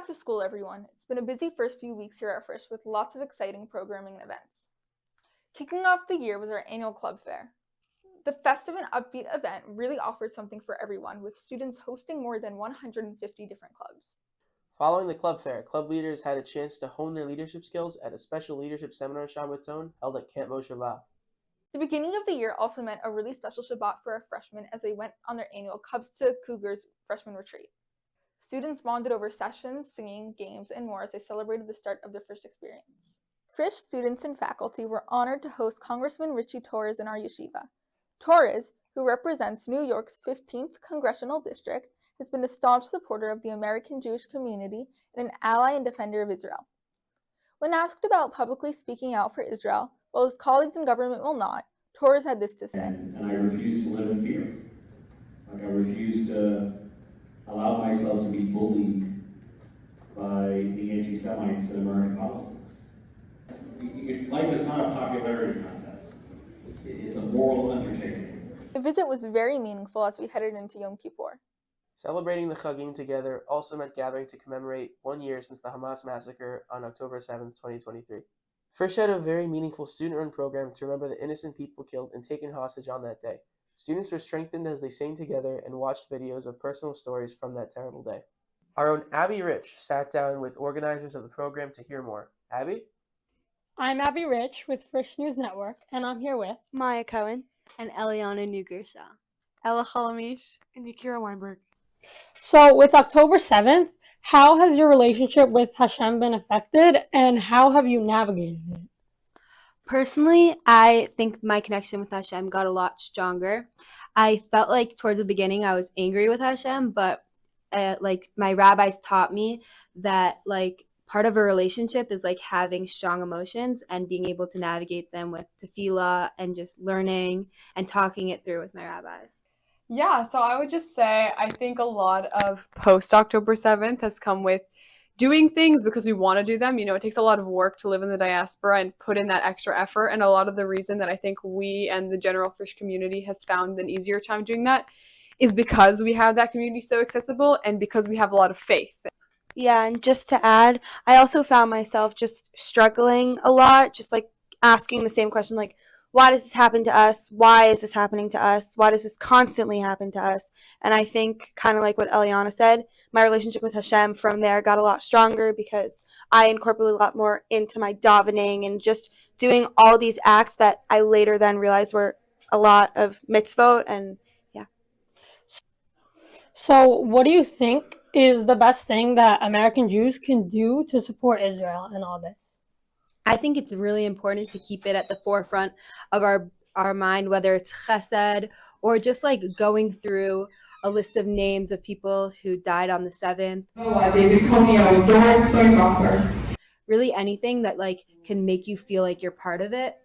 back to school, everyone. It's been a busy first few weeks here at Frisch with lots of exciting programming and events. Kicking off the year was our annual club fair. The festive and upbeat event really offered something for everyone, with students hosting more than 150 different clubs. Following the club fair, club leaders had a chance to hone their leadership skills at a special leadership seminar Shabbaton held at Camp Moshe Va. The beginning of the year also meant a really special Shabbat for our freshmen as they went on their annual Cubs to Cougars freshman retreat. Students bonded over sessions, singing, games, and more as they celebrated the start of their Frisch experience. Frisch students and faculty were honored to host Congressman Richie Torres in our yeshiva. Torres, who represents New York's 15th congressional district, has been a staunch supporter of the American Jewish community and an ally and defender of Israel. When asked about publicly speaking out for Israel, while his colleagues in government will not, Torres had this to say. And I refuse to live in fear. I refuse to allow myself to be bullied by the anti-Semites in American politics. Life is not a popularity contest. It's a moral undertaking. The visit was very meaningful as we headed into Yom Kippur. Celebrating the Chagim together also meant gathering to commemorate 1 year since the Hamas massacre on October 7, 2023. Frisch had a very meaningful student-run program to remember the innocent people killed and taken hostage on that day. Students were strengthened as they sang together and watched videos of personal stories from that terrible day. Our own Abby Rich sat down with organizers of the program to hear more. Abby? I'm Abby Rich with Frisch News Network, and I'm here with Maya Cohen and Eliana Newgershaw, Ella Chalamish, and Yakira Weinberg. So with October 7th, how has your relationship with Hashem been affected, and how have you navigated it? Personally, I think my connection with Hashem got a lot stronger. I felt like towards the beginning I was angry with Hashem, but my rabbis taught me that part of a relationship is having strong emotions and being able to navigate them with tefillah and just learning and talking it through with my rabbis. Yeah, so I would just say I think a lot of post-October 7th has come with doing things because we want to do them. It takes a lot of work to live in the diaspora and put in that extra effort. And a lot of the reason that I think we and the general Frisch community has found an easier time doing that is because we have that community so accessible and because we have a lot of faith. Yeah, and just to add, I also found myself just struggling a lot, just asking the same question, why does this happen to us? Why is this happening to us? Why does this constantly happen to us? And I think, kind of like what Eliana said, my relationship with Hashem from there got a lot stronger because I incorporated a lot more into my davening and just doing all these acts that I later then realized were a lot of mitzvot, and yeah. So what do you think is the best thing that American Jews can do to support Israel in all this? I think it's really important to keep it at the forefront of our mind, whether it's chesed or just going through a list of names of people who died on the 7th. Really anything that can make you feel like you're part of it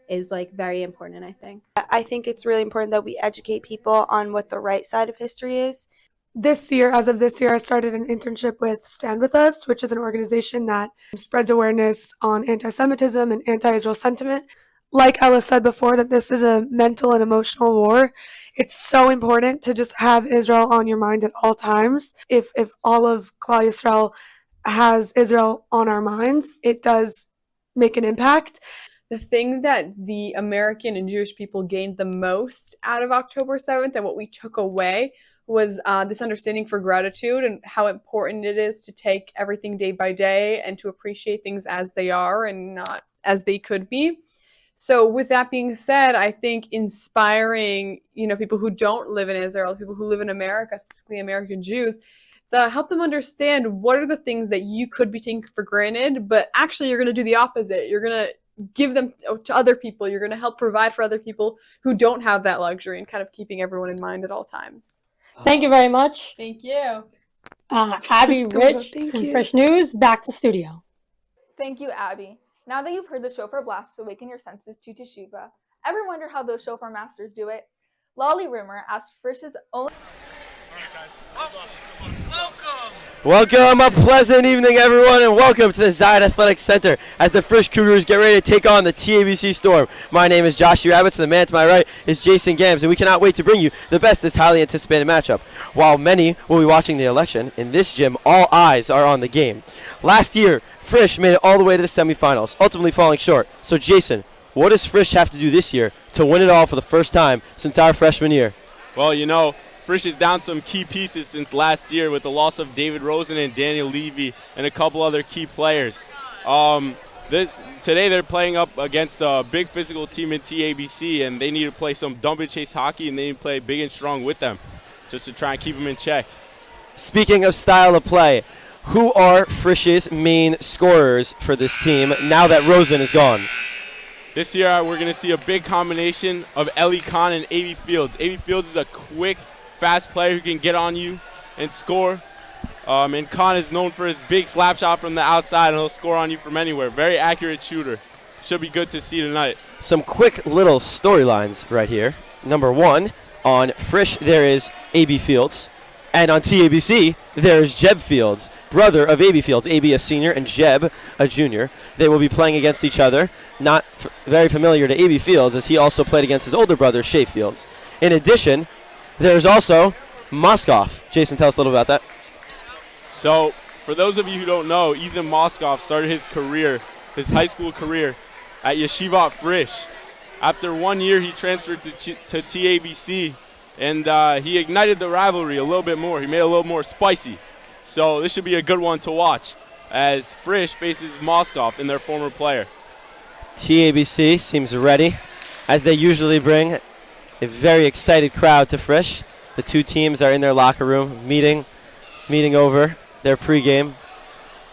is very important, I think. I think it's really important that we educate people on what the right side of history is. As of this year, I started an internship with Stand With Us, which is an organization that spreads awareness on anti-Semitism and anti-Israel sentiment. Like Ella said before, that this is a mental and emotional war. It's so important to just have Israel on your mind at all times. If all of Klal Yisrael has Israel on our minds, it does make an impact. The thing that the American and Jewish people gained the most out of October 7th and what we took away was this understanding for gratitude and how important it is to take everything day by day and to appreciate things as they are and not as they could be. So with that being said, I think inspiring, people who don't live in Israel, people who live in America, specifically American Jews, to help them understand what are the things that you could be taking for granted, but actually you're going to do the opposite. You're going to give them to other people. You're going to help provide for other people who don't have that luxury and kind of keeping everyone in mind at all times. Thank you very much. Thank you. Abby Rich from Frisch News, back to studio. Thank you, Abby. Now that you've heard the shofar blasts awaken your senses to Teshuvah, ever wonder how those shofar masters do it? Lolly Rimmer asked Frisch's own Welcome, a pleasant evening, everyone, and welcome to the Zion Athletic Center as the Frisch Cougars get ready to take on the TABC Storm. My name is Josh Rabbits, and the man to my right is Jason Gams, and we cannot wait to bring you the best this highly anticipated matchup. While many will be watching the election, in this gym, all eyes are on the game. Last year, Frisch made it all the way to the semifinals, ultimately falling short. So, Jason, what does Frisch have to do this year to win it all for the first time since our freshman year? Well, you know, Frisch is down some key pieces since last year with the loss of David Rosen and Daniel Levy and a couple other key players. Today they're playing up against a big physical team in TABC, and they need to play some dump and chase hockey, and they need to play big and strong with them just to try and keep them in check. Speaking of style of play, who are Frisch's main scorers for this team now that Rosen is gone? This year we're going to see a big combination of Ellie Kahn and A.B. Fields. A.B. Fields is a quick, fast player who can get on you and score. And Kahn is known for his big slap shot from the outside, and he'll score on you from anywhere. Very accurate shooter. Should be good to see tonight. Some quick little storylines right here. Number one, on Frisch there is A.B. Fields. And on TABC, there's Jeb Fields, brother of A.B. Fields. A.B. a senior and Jeb a junior. They will be playing against each other. Not very familiar to A.B. Fields, as he also played against his older brother, Shea Fields. In addition, there's also Moskoff. Jason, tell us a little about that. So, for those of you who don't know, Ethan Moskoff started his high school career, at Yeshivat Frisch. After 1 year, he transferred to TABC, and he ignited the rivalry a little bit more. He made it a little more spicy. So this should be a good one to watch as Frisch faces Moskoff and their former player. TABC seems ready, as they usually bring a very excited crowd to Frisch. The two teams are in their locker room meeting over their pregame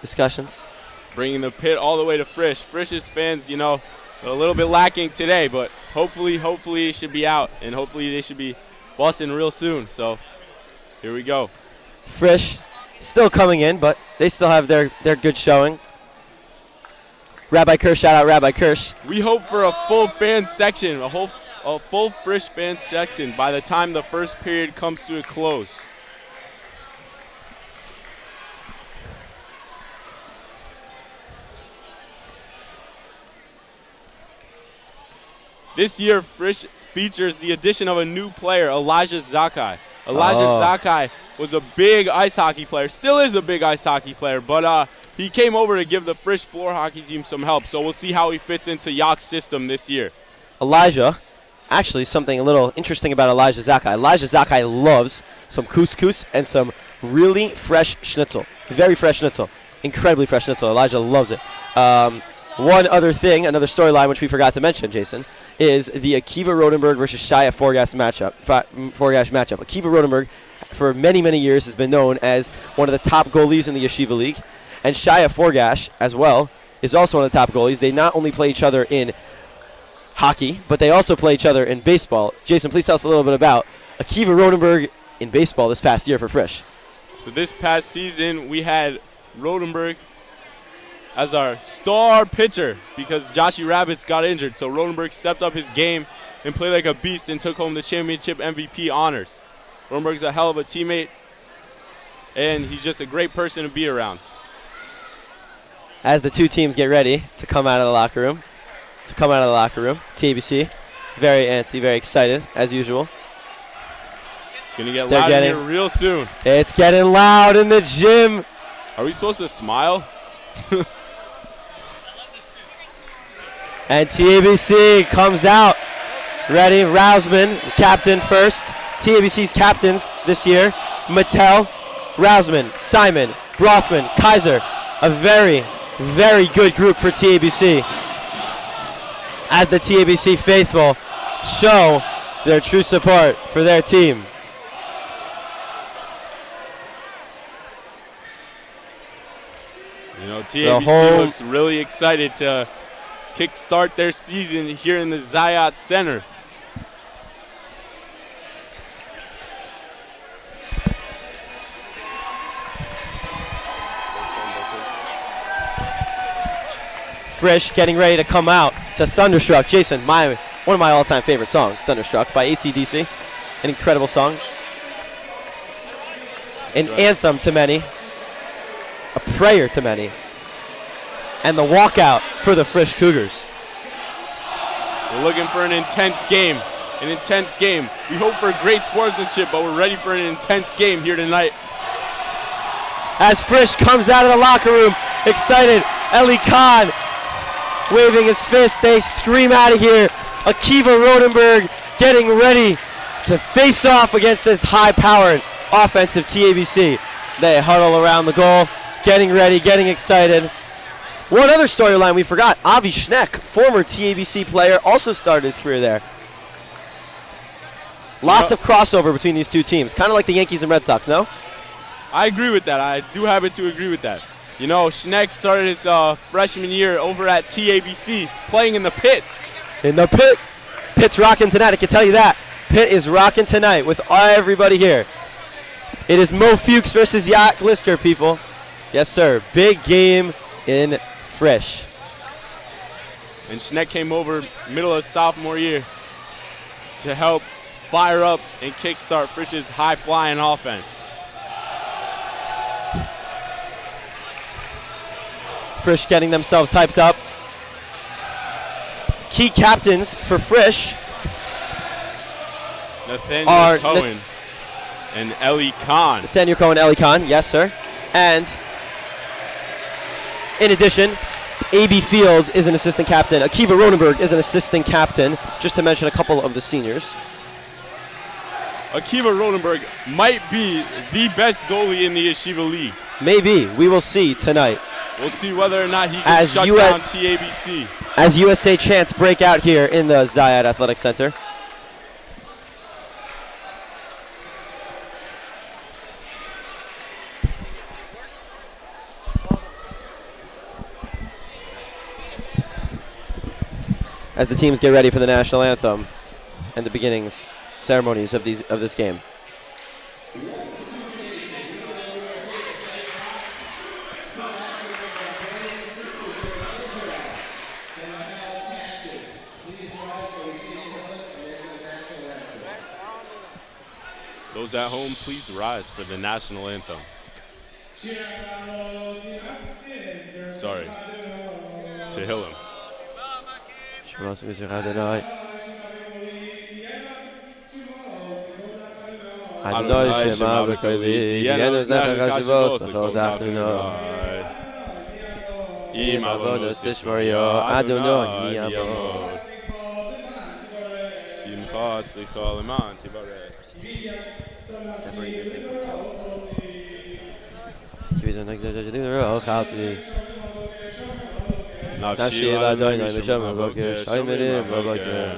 discussions. Bringing the pit all the way to Frisch. Frisch's fans, you know, a little bit lacking today, but hopefully it should be out, and hopefully they should be busting real soon. So here we go. Frisch still coming in, but they still have their good showing. Rabbi Kirsch, shout out Rabbi Kirsch. We hope for a full fan section, a full Frisch fan section by the time the first period comes to a close. This year, Frisch features the addition of a new player, Elijah Zakai. Zakai was a big ice hockey player, still is a big ice hockey player, but he came over to give the Frisch floor hockey team some help, so we'll see how he fits into Yak's system this year. Elijah, actually something a little interesting about Elijah Zakai. Elijah Zakai loves some couscous and some really fresh schnitzel. Very fresh schnitzel. Incredibly fresh schnitzel. Elijah loves it. One other thing, another storyline which we forgot to mention, Jason, is the Akiva Rodenberg versus Shia Forgash matchup. Akiva Rodenberg, for many, many years, has been known as one of the top goalies in the Yeshiva League. And Shia Forgash, as well, is also one of the top goalies. They not only play each other in hockey, but they also play each other in baseball. Jason, please tell us a little bit about Akiva Rodenberg in baseball this past year for Frisch. So this past season, we had Rodenberg as our star pitcher because Joshie Rabbits got injured. So Rodenberg stepped up his game and played like a beast and took home the championship MVP honors. Rodenberg's a hell of a teammate, and he's just a great person to be around. As the two teams get ready to come out of the locker room, TABC, very antsy, very excited, as usual. It's going to get loud in here real soon. It's getting loud in the gym. Are we supposed to smile? And TABC comes out. Ready, Rousman, captain first. TABC's captains this year, Mattel, Rousman, Simon, Rothman, Kaiser. A very, very good group for TABC. As the TABC faithful show their true support for their team. You know, TABC looks really excited to kickstart their season here in the Zayat Center. Frisch getting ready to come out to Thunderstruck. Jason, one of my all-time favorite songs, Thunderstruck by AC/DC. An incredible song. an anthem to many, a prayer to many, and the walkout for the Frisch Cougars. We're looking for an intense game. An intense game. We hope for great sportsmanship, but we're ready for an intense game here tonight. As Frisch comes out of the locker room, excited, Eli Khan waving his fist. They scream out of here. Akiva Rodenberg getting ready to face off against this high-powered offensive TABC. They huddle around the goal, getting ready, getting excited. One other storyline we forgot, Avi Schneck, former TABC player, also started his career there. Lots of crossover between these two teams, kind of like the Yankees and Red Sox, no? I agree with that. I do happen to agree with that. You know, Schneck started his freshman year over at TABC, playing in the pit. In the pit. Pit's rocking tonight, I can tell you that. Pitt is rocking tonight with everybody here. It is Mo Fuchs versus Jack Lisker, people. Yes, sir. Big game in Frisch. And Schneck came over middle of sophomore year to help fire up and kickstart Frisch's high-flying offense. Frisch getting themselves hyped up. Key captains for Frisch Nathaniel Cohen and Eli Khan. Nathaniel Cohen, Eli Khan, yes, sir. And in addition, A.B. Fields is an assistant captain. Akiva Rodenberg is an assistant captain, just to mention a couple of the seniors. Akiva Rodenberg might be the best goalie in the Yeshiva League. Maybe. We will see tonight. We'll see whether or not he can shut down TABC. As USA chants break out here in the Zayed Athletic Center. As the teams get ready for the national anthem and the beginnings, ceremonies of this game. Those at home, please rise for the national anthem. Sorry. To Hillam. Adonai Shema B'Kali, Yenu Zecha Chashivos, L'chol Tachnunoi. Im Avodos Tishmario, Adonai Niyamot. Kimcha Slicha Leman Tibareh. Separate your thing from toe. Kivizon Nekzajajadin Ro Chalti. Nafshi Adonai Misham Boker, Shaimerim Boker.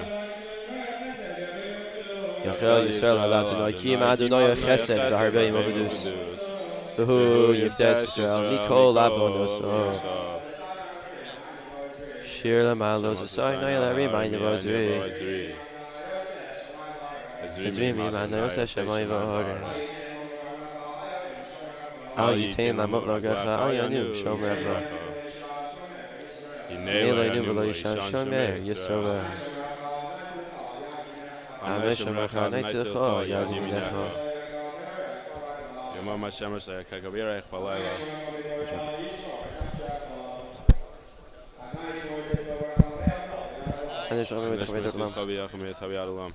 Yachel Yisrael Adonai Kim Adonai Chesed V'Harbei Movedus. V'hu Yiftes Yisrael Mikol Avonos. Shir Lamalos Asai Noyel Remind of Ozri. Ezri Mimanos Hashemayim V'Horez. Al Yitain Lamot Logacha Al Yanum Shomrecha. Eloinu V'Lo Yishan Shomer Yisroel. Ameshomecha Neitzilcho Yadim Lecho. Yomam Hashem Rashai Kagabirech Balayla. And there's only way to come into the Lam.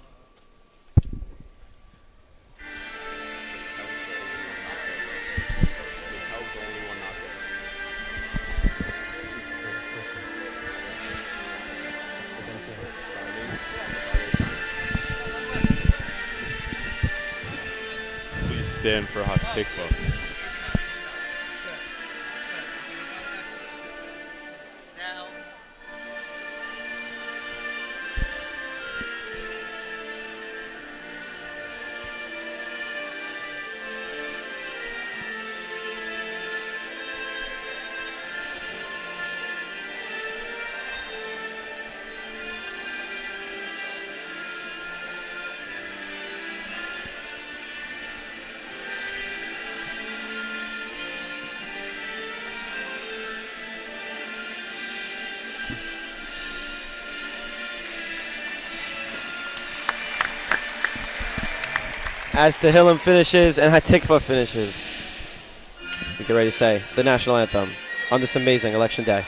Please stand for Hatikva. as Tehillim finishes and Hatikva finishes. We get ready to say the national anthem on this amazing election day.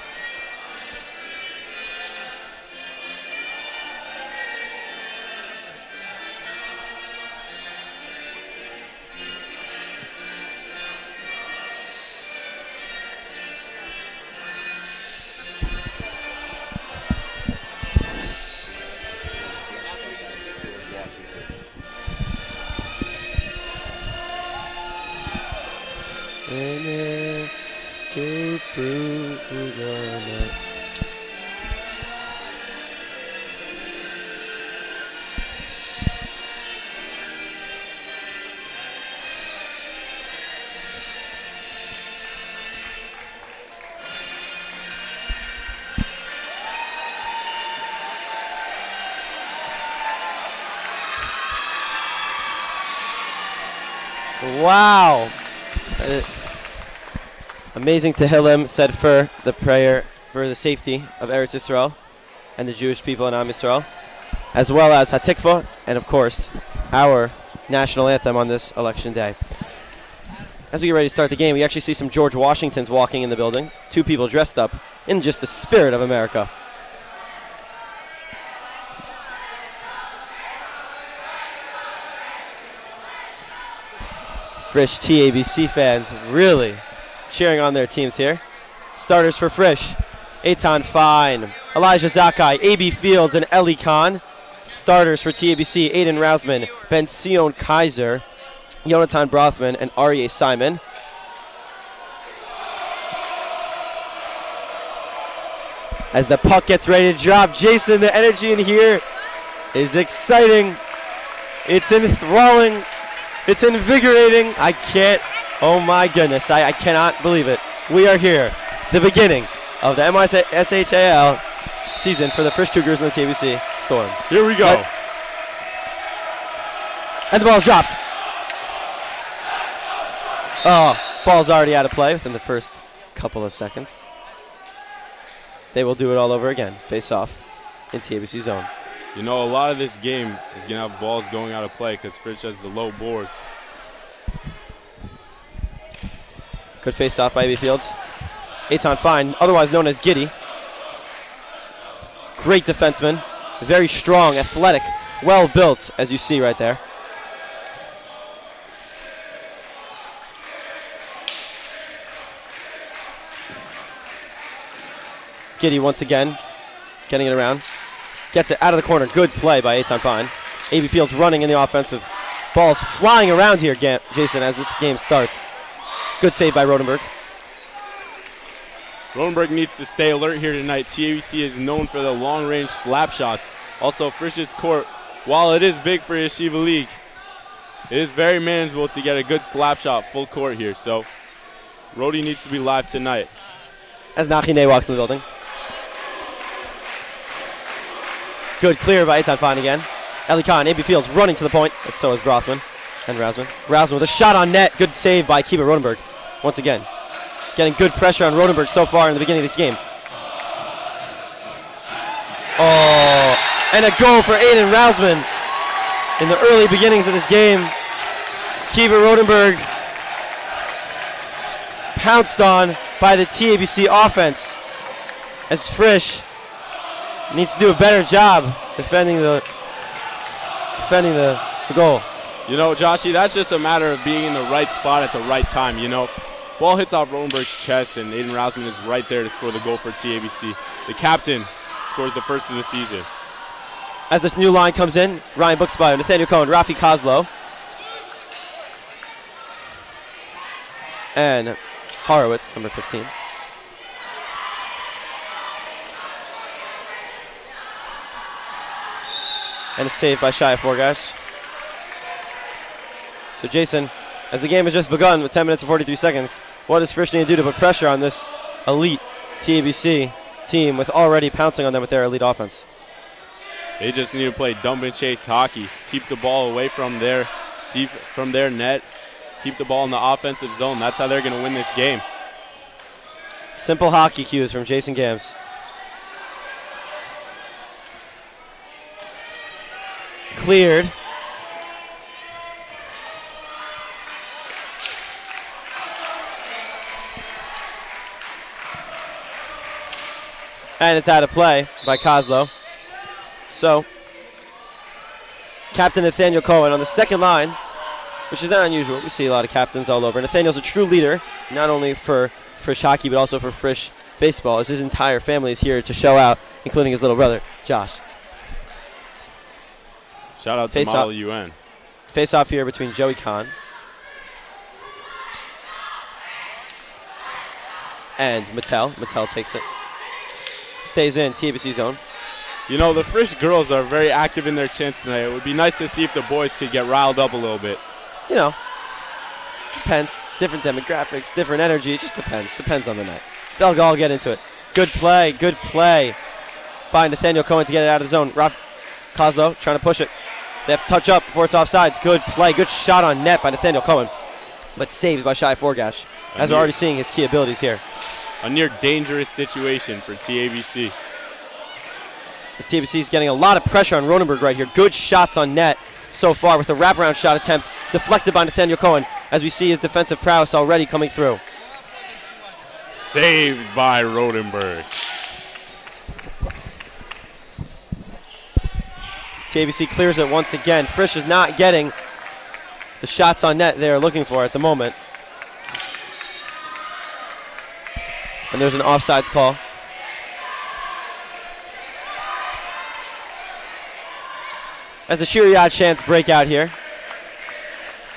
Wow. Amazing Tehillim said for the prayer for the safety of Eretz Yisrael and the Jewish people in Am Yisrael, as well as Hatikva, and of course, our national anthem on this election day. As we get ready to start the game, we actually see some George Washingtons walking in the building. 2 people dressed up in just the spirit of America. Frisch TABC fans really cheering on their teams here. Starters for Frisch: Eitan Fine, Elijah Zakai, AB Fields, and Eli Khan. Starters for TABC: Aiden Rausman, Ben Sion Kaiser, Jonathan Brothman, and Aryeh Simon. As the puck gets ready to drop, Jason, the energy in here is exciting. It's enthralling. It's invigorating. I can't, oh my goodness, I cannot believe it. We are here, the beginning of the MISHAL season for the Frisch Cougars and the TABC Storm. Here we go. And the ball's dropped. Oh, ball's already out of play within the first couple of seconds. They will do it all over again. Face off in TABC zone. You know, a lot of this game is going to have balls going out of play because Frisch has the low boards. Good face off by AB Fields. Eitan Fine, otherwise known as Giddy. Great defenseman. Very strong, athletic, well built, as you see right there. Giddy once again, getting it around. Gets it out of the corner. Good play by Eitan Fine. AB Fields running in the offensive. Ball's flying around here, Jason, as this game starts. Good save by Rodenberg. Rodenberg needs to stay alert here tonight. TABC is known for the long-range slap shots. Also, Frisch's court, while it is big for Yeshiva League, it is very manageable to get a good slap shot full court here. So, Rody needs to be live tonight. As Nachine walks in the building. Good clear by Eitan Fine again. Eli Khan, AB Fields running to the point. So is Brothman and Rausman. Rausman with a shot on net. Good save by Kiva Rodenberg. Once again, getting good pressure on Rodenberg so far in the beginning of this game. Oh, and a goal for Aiden Rausman in the early beginnings of this game. Kiva Rodenberg pounced on by the TABC offense as Frisch needs to do a better job defending the goal. You know, Joshy, that's just a matter of being in the right spot at the right time. You know, ball hits off Rodenberg's chest, and Aiden Rausman is right there to score the goal for TABC. The captain scores the first of the season. As this new line comes in, Ryan Buxmeyer, Nathaniel Cohen, Rafi Kozlow, and Horowitz, number 15. And a save by Shia Forgash. So Jason, as the game has just begun with 10 minutes and 43 seconds, what does Frisch need to do to put pressure on this elite TABC team with already pouncing on them with their elite offense? They just need to play dump and chase hockey. Keep the ball away from their net. Keep the ball in the offensive zone. That's how they're going to win this game. Simple hockey cues from Jason Gams. Cleared. And it's out of play by Kozlow. So, Captain Nathaniel Cohen on the second line, which is not unusual. We see a lot of captains all over. Nathaniel's a true leader, not only for Frisch hockey, but also for Frisch baseball, as his entire family is here to show out, including his little brother, Josh. Shout out to Model UN. Face off here between Joey Kahn and Mattel. Mattel takes it. Stays in TABC zone. You know, the Frisch girls are very active in their chants tonight. It would be nice to see if the boys could get riled up a little bit. You know, depends. Different demographics, different energy. It just depends. Depends on the night. They'll all get into it. Good play by Nathaniel Cohen to get it out of the zone. Kozlow trying to push it. They have to touch up before it's offsides. Good play. Good shot on net by Nathaniel Cohen, but saved by Shai Forgash, as we're already seeing his key abilities here. A near dangerous situation for TABC. As TABC is getting a lot of pressure on Ronenberg right here. Good shots on net so far with a wraparound shot attempt deflected by Nathaniel Cohen, as we see his defensive prowess already coming through. Saved by Rodenberg. TABC clears it once again. Frisch is not getting the shots on net they're looking for at the moment. And there's an offsides call. As the Shiriyat chants break out here.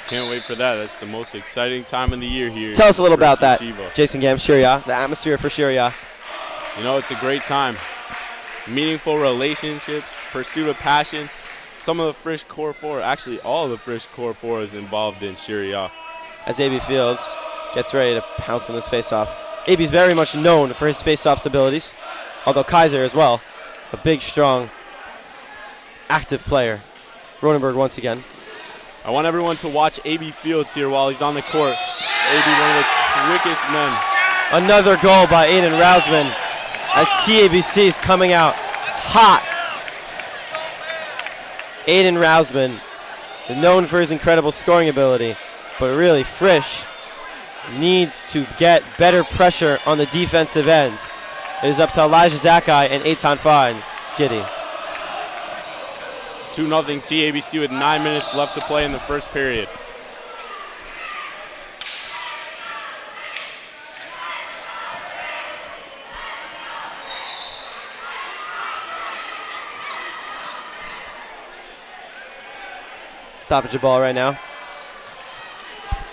Can't wait for that. That's the most exciting time of the year here. Tell us a little about that, Yeshiva. Jason Gam, Shiriyat, the atmosphere for Shiriyat. You know, it's a great time. Meaningful relationships, pursuit of passion. Some of the Frisch Core 4, actually all of the Frisch Core 4 is involved in Shiriyah. As AB Fields gets ready to pounce on this faceoff. AB's very much known for his faceoffs abilities, although Kaiser as well, a big, strong, active player. Ronenberg once again. I want everyone to watch AB Fields here while he's on the court. AB, one of the quickest men. Another goal by Aiden Rousman, as TABC is coming out hot. Aiden Rousman, known for his incredible scoring ability, but really Frisch needs to get better pressure on the defensive end. It is up to Elijah Zakai and Eitan Fine Giddy. 2-0 TABC with 9 minutes left to play in the first period. Stoppage of ball right now.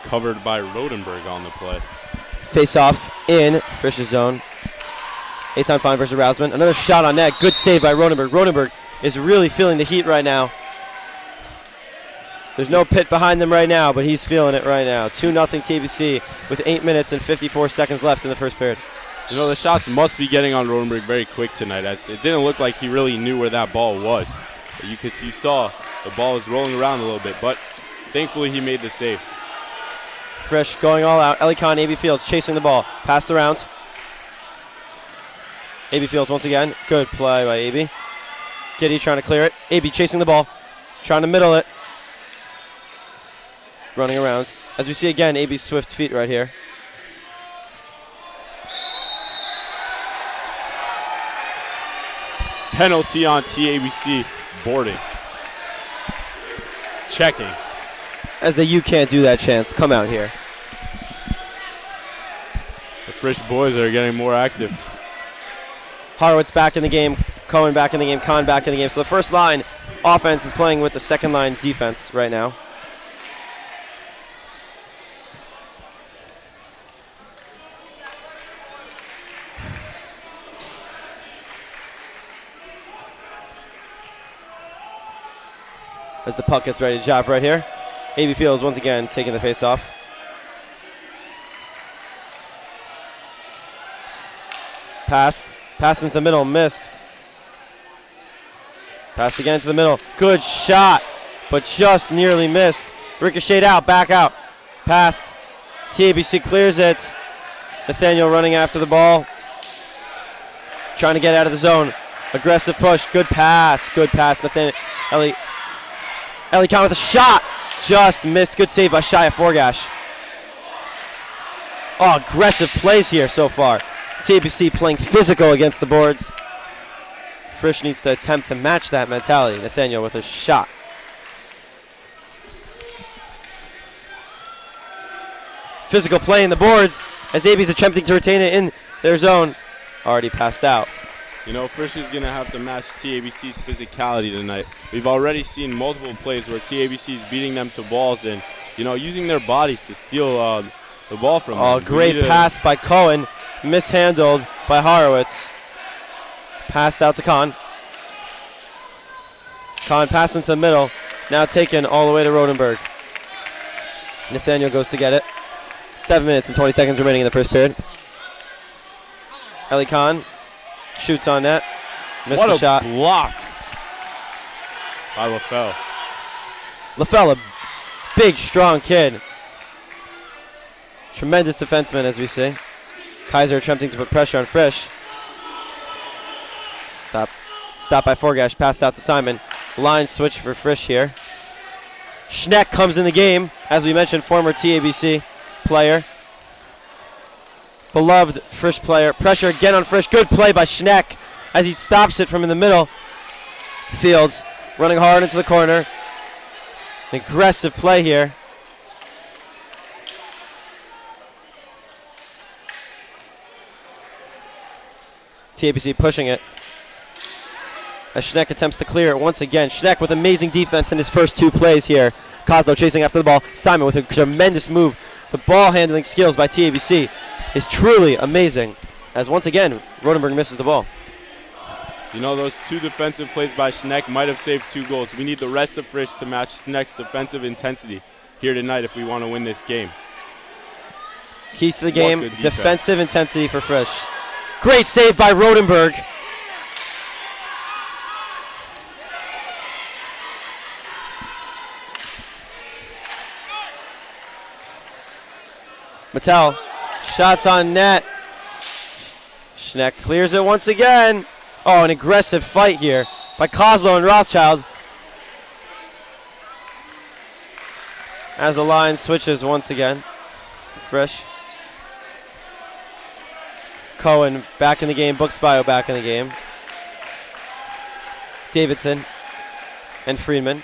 Covered by Rodenberg on the play. Face off in Frisch's zone. Eitan Fine versus Rousman. Another shot on net. Good save by Rodenberg. Rodenberg is really feeling the heat right now. There's no pit behind them right now, but he's feeling it right now. 2-0 TABC with 8 minutes and 54 seconds left in the first period. You know, the shots must be getting on Rodenberg very quick tonight, as it didn't look like he really knew where that ball was. But you saw the ball was rolling around a little bit, but thankfully he made the save. Frisch going all out. Eli Khan, AB Fields chasing the ball. Passed around. AB Fields once again. Good play by AB. Giddy trying to clear it. AB chasing the ball. Trying to middle it. Running around. As we see again, AB's swift feet right here. Penalty on TABC. Boarding. Checking. As the "you can't do that" chants come out here. The Frisch boys are getting more active. Horowitz back in the game. Cohen back in the game. Kahn back in the game. So the first line offense is playing with the second line defense right now. As the puck gets ready to drop right here. AB Fields once again taking the face off. Passed. Passed into the middle. Missed. Passed again to the middle. Good shot, but just nearly missed. Ricocheted out. Back out. Passed. TABC clears it. Nathaniel running after the ball. Trying to get out of the zone. Aggressive push. Good pass. Good pass. Nathaniel. Eli Khan with a shot. Just missed. Good save by Shia Forgash. Oh, aggressive plays here so far. TABC playing physical against the boards. Frisch needs to attempt to match that mentality. Nathaniel with a shot. Physical play in the boards as AB's attempting to retain it in their zone. Already passed out. You know, Frisch is going to have to match TABC's physicality tonight. We've already seen multiple plays where TABC is beating them to balls and, you know, using their bodies to steal the ball from them. Oh, great pass by Cohen. Mishandled by Horowitz. Passed out to Kahn. Kahn passed into the middle. Now taken all the way to Rodenberg. Nathaniel goes to get it. 7 minutes and 20 seconds remaining in the first period. Eli Kahn shoots on net. Missed the shot. What a block by LaFell. LaFell, a big, strong kid. Tremendous defenseman, as we see. Kaiser attempting to put pressure on Frisch. Stop by Forgash. Passed out to Simon. Line switch for Frisch here. Schneck comes in the game. As we mentioned, former TABC player. Beloved Frisch player. Pressure again on Frisch. Good play by Schneck as he stops it from in the middle. Fields running hard into the corner. An aggressive play here. TABC pushing it. As Schneck attempts to clear it once again. Schneck with amazing defense in his first 2 plays here. Kozlow chasing after the ball. Simon with a tremendous move. The ball handling skills by TABC is truly amazing. As once again, Rodenberg misses the ball. You know, those 2 defensive plays by Schneck might have saved 2 goals. We need the rest of Frisch to match Schneck's defensive intensity here tonight if we want to win this game. Keys to the game, defensive intensity for Frisch. Great save by Rodenberg. Mattel, shots on net. Schneck clears it once again. Oh, an aggressive fight here by Kozlow and Rothschild. As the line switches once again. Frisch. Cohen back in the game. Buxbio back in the game. Davidson and Friedman.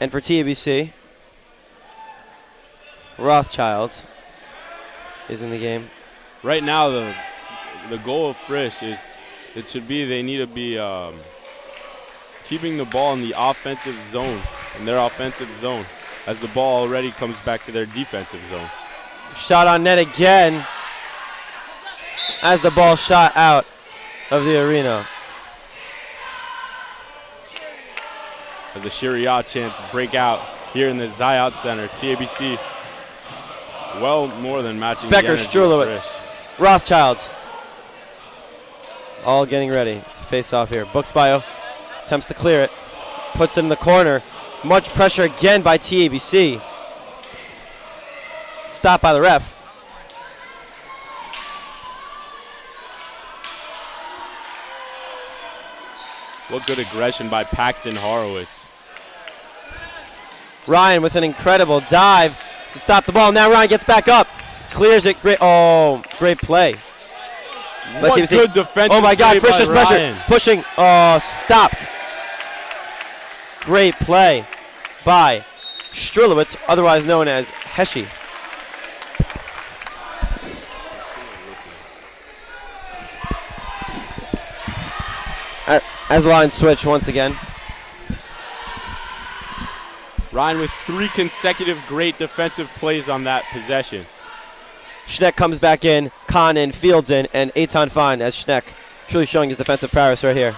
And for TABC, Rothschild is in the game. Right now, the goal of Frisch is, it should be, they need to be keeping the ball in the offensive zone, in their offensive zone, as the ball already comes back to their defensive zone. Shot on net again as the ball shot out of the arena. As the Shiriya chants break out here in the Zayat Center, TABC well more than matching Becker, the Strulowitz, Rothschild, all getting ready to face off here. Buxbio attempts to clear it, puts it in the corner. Much pressure again by TABC. Stopped by the ref. What good aggression by Paxton Horowitz. Ryan with an incredible dive to stop the ball. Now Ryan gets back up, clears it. Great, great play. What good defensive Oh my God, play Frisch's by pressure, Ryan. pushing. Oh, stopped. Great play by Strulowitz, otherwise known as Heshy. As the line switch once again. Ryan with 3 consecutive great defensive plays on that possession. Schneck comes back in, Kahn in, Fields in, and Eitan Fine as Schneck truly showing his defensive prowess right here.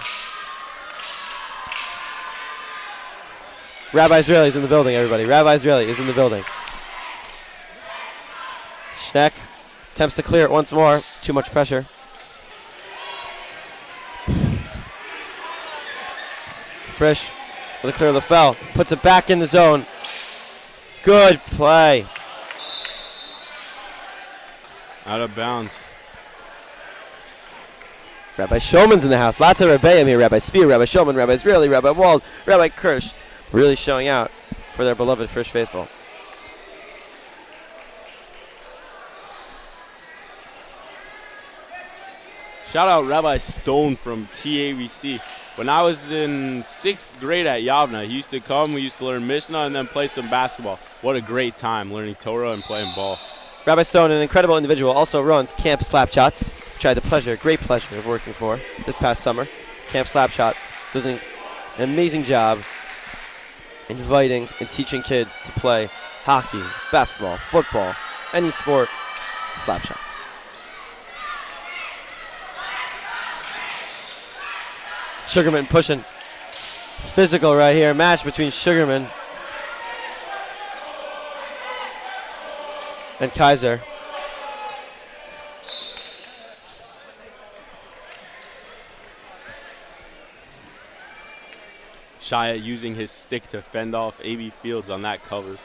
Rabbi Israeli is in the building, everybody. Rabbi Israeli is in the building. Schneck attempts to clear it once more. Too much pressure. Frisch with a clear of the foul. Puts it back in the zone. Good play. Out of bounds. Rabbi Shulman's in the house. Lots of Rebbeim here. Rabbi Spear, Rabbi Shulman, Rabbi Israeli, Rabbi Wald, Rabbi Kirsch. Really showing out for their beloved Frisch faithful. Shout out Rabbi Stone from TABC. When I was in 6th grade at Yavna, he used to come, we used to learn Mishnah and then play some basketball. What a great time learning Torah and playing ball. Rabbi Stone, an incredible individual, also runs Camp Slapshots, which I had the great pleasure of working for this past summer. Camp Slapshots does an amazing job inviting and teaching kids to play hockey, basketball, football, any sport, Slapshots. Sugarman pushing. Physical right here. Match between Sugarman and Kaiser. Shia using his stick to fend off A.B. Fields on that cover.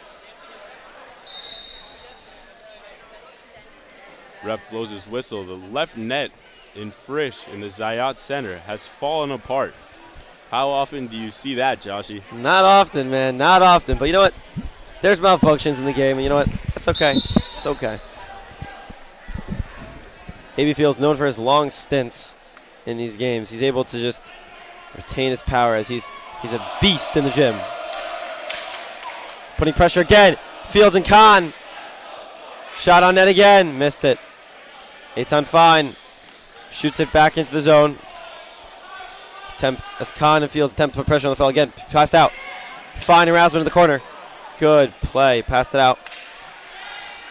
Ref blows his whistle. The left net in Frisch in the Zayat Center has fallen apart. How often do you see that, Joshy? Not often, man. Not often. But you know what? There's malfunctions in the game, and you know what? That's okay. It's okay. A.B. Fields known for his long stints in these games. He's able to just retain his power as he's a beast in the gym. Putting pressure again. Fields and Khan. Shot on net again. Missed it. Eitan fine. Shoots it back into the zone. As Khan and Fields attempt to put pressure on the foul again. Passed out. Fine and Rasman in the corner. Good play. Passed it out.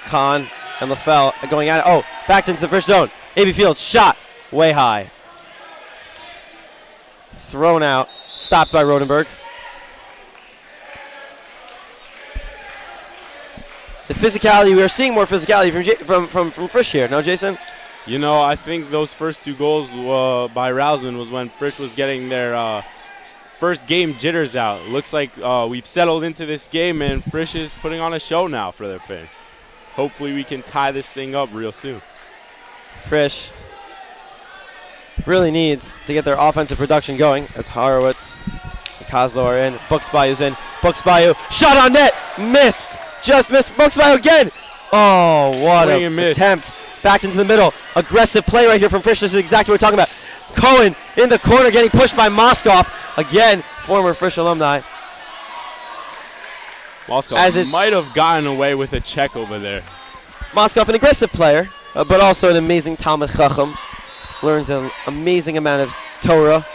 Khan and LaFell going at it. Oh, back into the first zone. A.B. Fields shot way high. Thrown out. Stopped by Rodenberg. The physicality, we are seeing more physicality from Frisch here. No, Jason? You know, I think those first 2 goals by Rousman was when Frisch was getting their first game jitters out. It looks like we've settled into this game, and Frisch is putting on a show now for their fans. Hopefully we can tie this thing up real soon. Frisch really needs to get their offensive production going as Horowitz and Kozlo are in. Buxbayou's in. Buxbayou shot on net. Missed. Just missed. Buxbayou again. Oh, what an attempt. Back into the middle. Aggressive play right here from Frisch. This is exactly what we're talking about. Cohen in the corner getting pushed by Moskoff. Again, former Frisch alumni. Moskoff might have gotten away with a check over there. Moskoff, an aggressive player, but also an amazing Talmud Chacham. Learns an amazing amount of Torah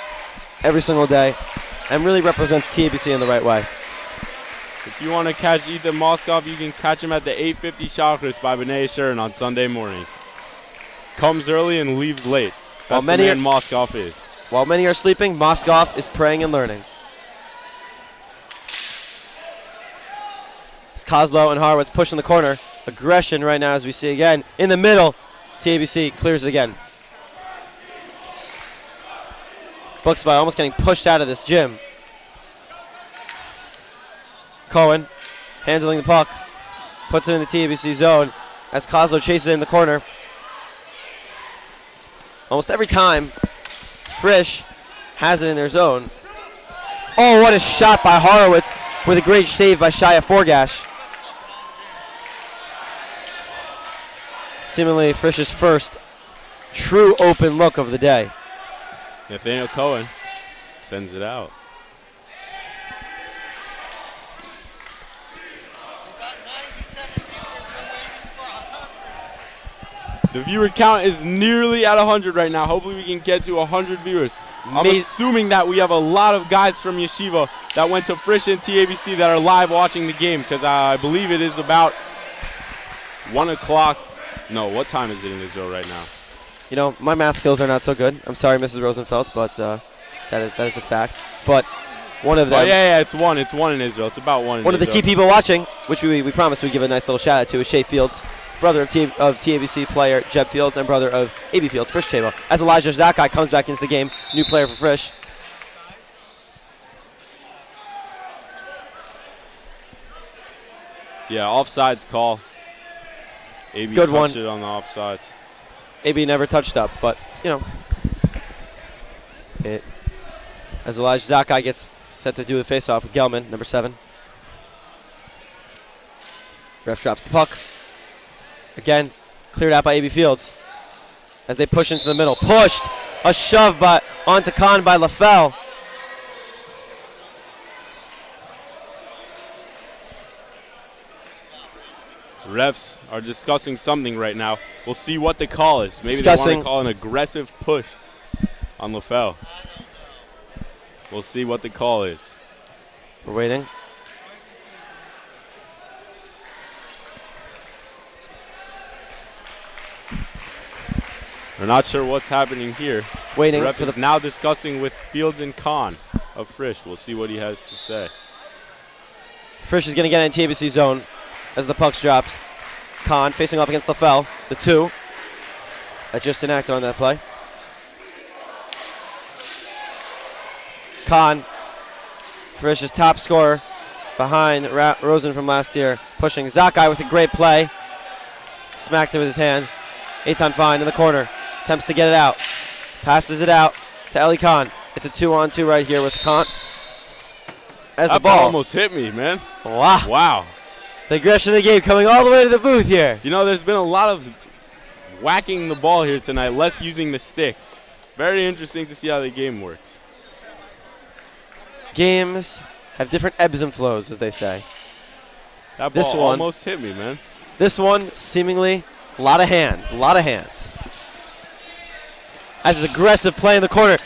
every single day and really represents TABC in the right way. If you want to catch Ethan Moskoff, you can catch him at the 8:50 Chakras by B'nai Shern on Sunday mornings. Comes early and leaves late. That's the man Moskoff is. While many are sleeping, Moskoff is praying and learning. It's Kozlo and Horowitz pushing the corner. Aggression right now as we see again. In the middle, TABC clears it again. Buxby almost getting pushed out of this gym. Cohen handling the puck. Puts it in the TABC zone as Kozlo chases it in the corner. Almost every time, Frisch has it in their zone. Oh, what a shot by Horowitz with a great save by Shia Forgash. Seemingly Frisch's first true open look of the day. Nathaniel Cohen sends it out. The viewer count is nearly at 100 right now. Hopefully we can get to 100 viewers. I'm assuming that we have a lot of guys from Yeshiva that went to Frisch and TABC that are live watching the game, because I believe it is about 1 o'clock. No, what time is it in Israel right now? You know, my math skills are not so good. I'm sorry, Mrs. Rosenfeld, but that is the fact. But one of them. Oh, yeah, it's 1. It's 1 in Israel. It's about 1 in Israel. One of the key people watching, which we promised we'd give a nice little shout out to, is Shea Fields, brother of TABC player Jeb Fields and brother of A.B. Fields, Frisch table. As Elijah Zakai comes back into the game, new player for Frisch. Yeah, offsides call. A.B. Good touched one. it on the offsides. A.B. never touched up, but, you know. As Elijah Zakai gets set to do the face-off with Gelman, number 7. Ref drops the puck. Again, cleared out by A.B. Fields as they push into the middle. Pushed A shove onto Khan by LaFell. Refs are discussing something right now. We'll see what the call is. Maybe they want to call an aggressive push on LaFell. We'll see what the call is. We're waiting. We're not sure what's happening here. Waiting the ref for is now discussing with Fields and Khan of Frisch. We'll see what he has to say. Frisch is going to get in TABC zone as the puck's dropped. Khan facing off against LaFell. The two that just enacted on that play. Khan, Frisch's top scorer behind Rosen from last year, pushing Zakai with a great play. Smacked it with his hand. Eitan Fine in the corner. Attempts to get it out. Passes it out to Eli Khan. It's a 2-on-2 right here with Khan. As the ball almost hit me, man. Wow. Wow. The aggression of the game coming all the way to the booth here. You know, there's been a lot of whacking the ball here tonight, less using the stick. Very interesting to see how the game works. Games have different ebbs and flows, as they say. That ball almost hit me, man. This one, seemingly, a lot of hands, a lot of hands. As his aggressive play in the corner.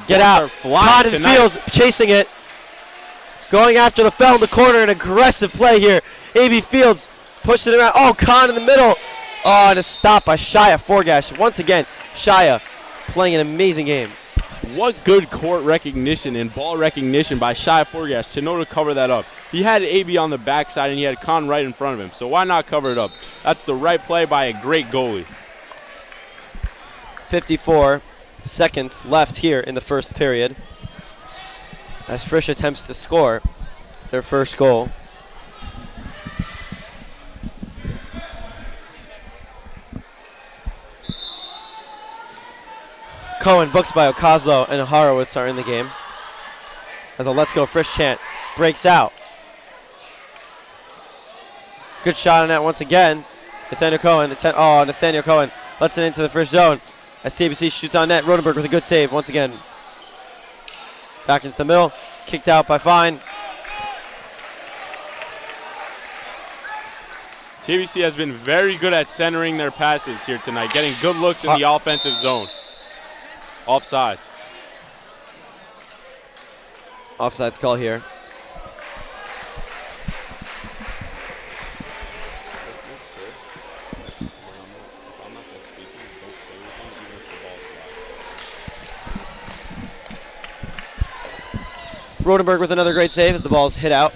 Get out. Todd and Fields chasing it. Going after LaFell in the corner, an aggressive play here. A.B. Fields pushed it around. Oh, Khan in the middle. Oh, and a stop by Shia Forgash. Once again, Shia playing an amazing game. What good court recognition and ball recognition by Shia Forgash to know to cover that up. He had A.B. on the backside and he had Khan right in front of him, so why not cover it up? That's the right play by a great goalie. 54 seconds left here in the first period as Frisch attempts to score their first goal. Cohen, Buxbio, Kozlow, and Horowitz are in the game as a Let's Go Frisch chant breaks out. Good shot on that once again. Nathaniel Cohen lets it into the Frisch zone as TABC shoots on net. Rodenberg with a good save once again. Back into the middle. Kicked out by Fine. TABC has been very good at centering their passes here tonight, getting good looks in the offensive zone. Offsides. Offsides call here. Rodenberg with another great save as the ball's hit out.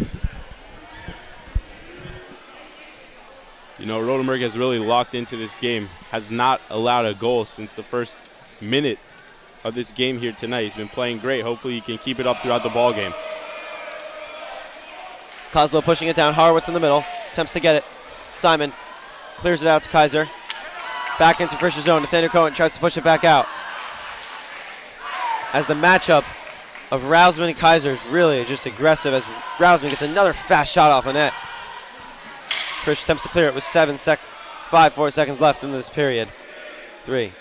You know, Rodenberg has really locked into this game, has not allowed a goal since the first minute of this game here tonight. He's been playing great. Hopefully he can keep it up throughout the ball game. Kozlow pushing it down. Horowitz in the middle. Attempts to get it. Simon clears it out to Kaiser. Back into Frisch's zone. Nathaniel Cohen tries to push it back out. As the matchup of Rausman and Kaiser is really just aggressive as Rausman gets another fast shot off of net. Frisch attempts to clear it with 4 seconds left in this period. 3.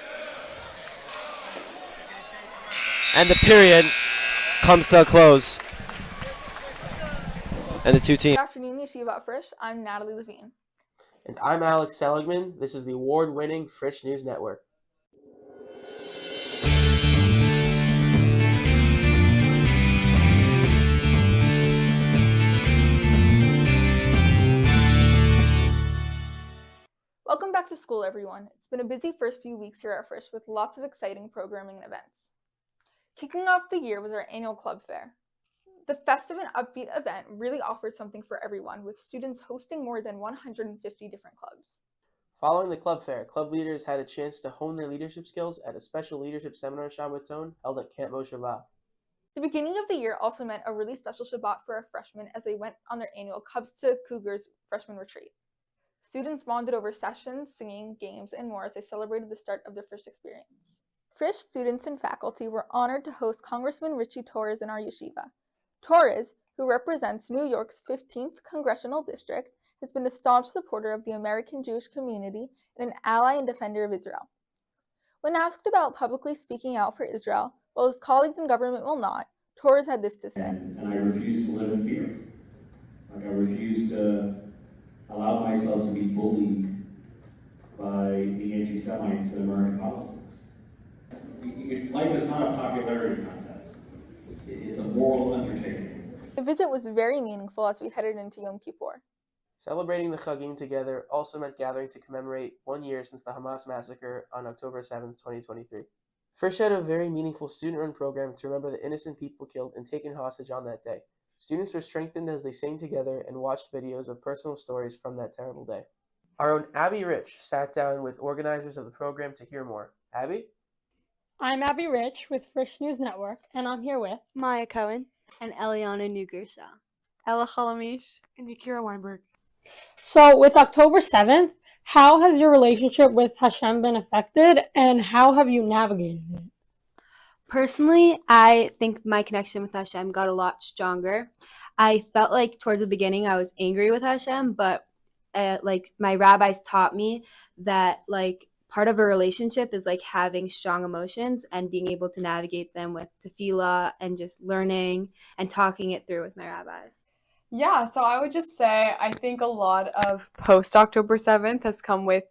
And the period comes to a close. And the two teams. Good afternoon, Yeshiva at Frisch. I'm Natalie Levine. And I'm Alex Seligman. This is the award-winning Frisch News Network. Welcome back to school, everyone. It's been a busy first few weeks here at Frisch with lots of exciting programming and events. Kicking off the year was our annual club fair. The festive and upbeat event really offered something for everyone, with students hosting more than 150 different clubs. Following the club fair, club leaders had a chance to hone their leadership skills at a special leadership seminar Shabbaton held at Camp Moshe Vav. The beginning of the year also meant a really special Shabbat for our freshmen as they went on their annual Cubs to Cougars freshman retreat. Students bonded over sessions, singing, games, and more as they celebrated the start of their Frisch experience. Frisch students and faculty were honored to host Congressman Richie Torres in our yeshiva. Torres, who represents New York's 15th Congressional District, has been a staunch supporter of the American Jewish community and an ally and defender of Israel. When asked about publicly speaking out for Israel, while his colleagues in government will not, Torres had this to say. And I refuse to live in fear. Like I refuse to allow myself to be bullied by the anti-Semites in American politics. Life is not a popularity contest. It's a moral undertaking. The visit was very meaningful as we headed into Yom Kippur. Celebrating the Chagim together also meant gathering to commemorate 1 year since the Hamas massacre on October 7, 2023. Frisch had a very meaningful student-run program to remember the innocent people killed and taken hostage on that day. Students were strengthened as they sang together and watched videos of personal stories from that terrible day. Our own Abby Rich sat down with organizers of the program to hear more. Abby? I'm Abby Rich with Frisch News Network, and I'm here with Maya Cohen. And Eliana Nugersha. Ella Chalamish. And Yakira Weinberg. So, with October 7th, how has your relationship with Hashem been affected, and how have you navigated it? Personally, I think my connection with Hashem got a lot stronger. I felt like towards the beginning I was angry with Hashem, but my rabbis taught me that part of a relationship is having strong emotions and being able to navigate them with tefillah and just learning and talking it through with my rabbis. Yeah, so I would just say I think a lot of post October 7th has come with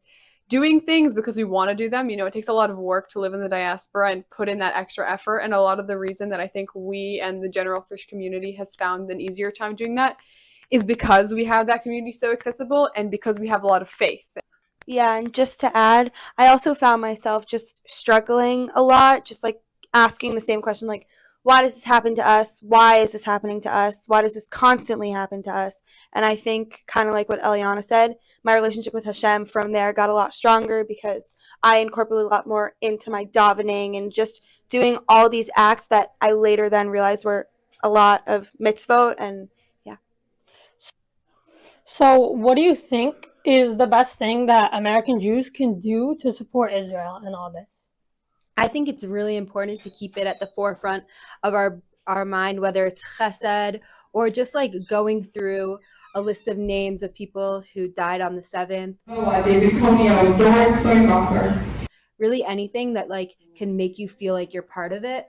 doing things because we want to do them. You know, it takes a lot of work to live in the diaspora and put in that extra effort. And a lot of the reason that I think we and the general Frisch community has found an easier time doing that is because we have that community so accessible and because we have a lot of faith. Yeah, and just to add, I also found myself just struggling a lot, just asking the same question, why does this happen to us? Why is this happening to us? Why does this constantly happen to us? And I think, kind of like what Eliana said, my relationship with Hashem from there got a lot stronger because I incorporated a lot more into my davening and just doing all these acts that I later then realized were a lot of mitzvot. And yeah. So, what do you think is the best thing that American Jews can do to support Israel in all this? I think it's really important to keep it at the forefront of our mind, whether it's chesed or just going through a list of names of people who died on the 7th. Really anything that can make you feel like you're part of it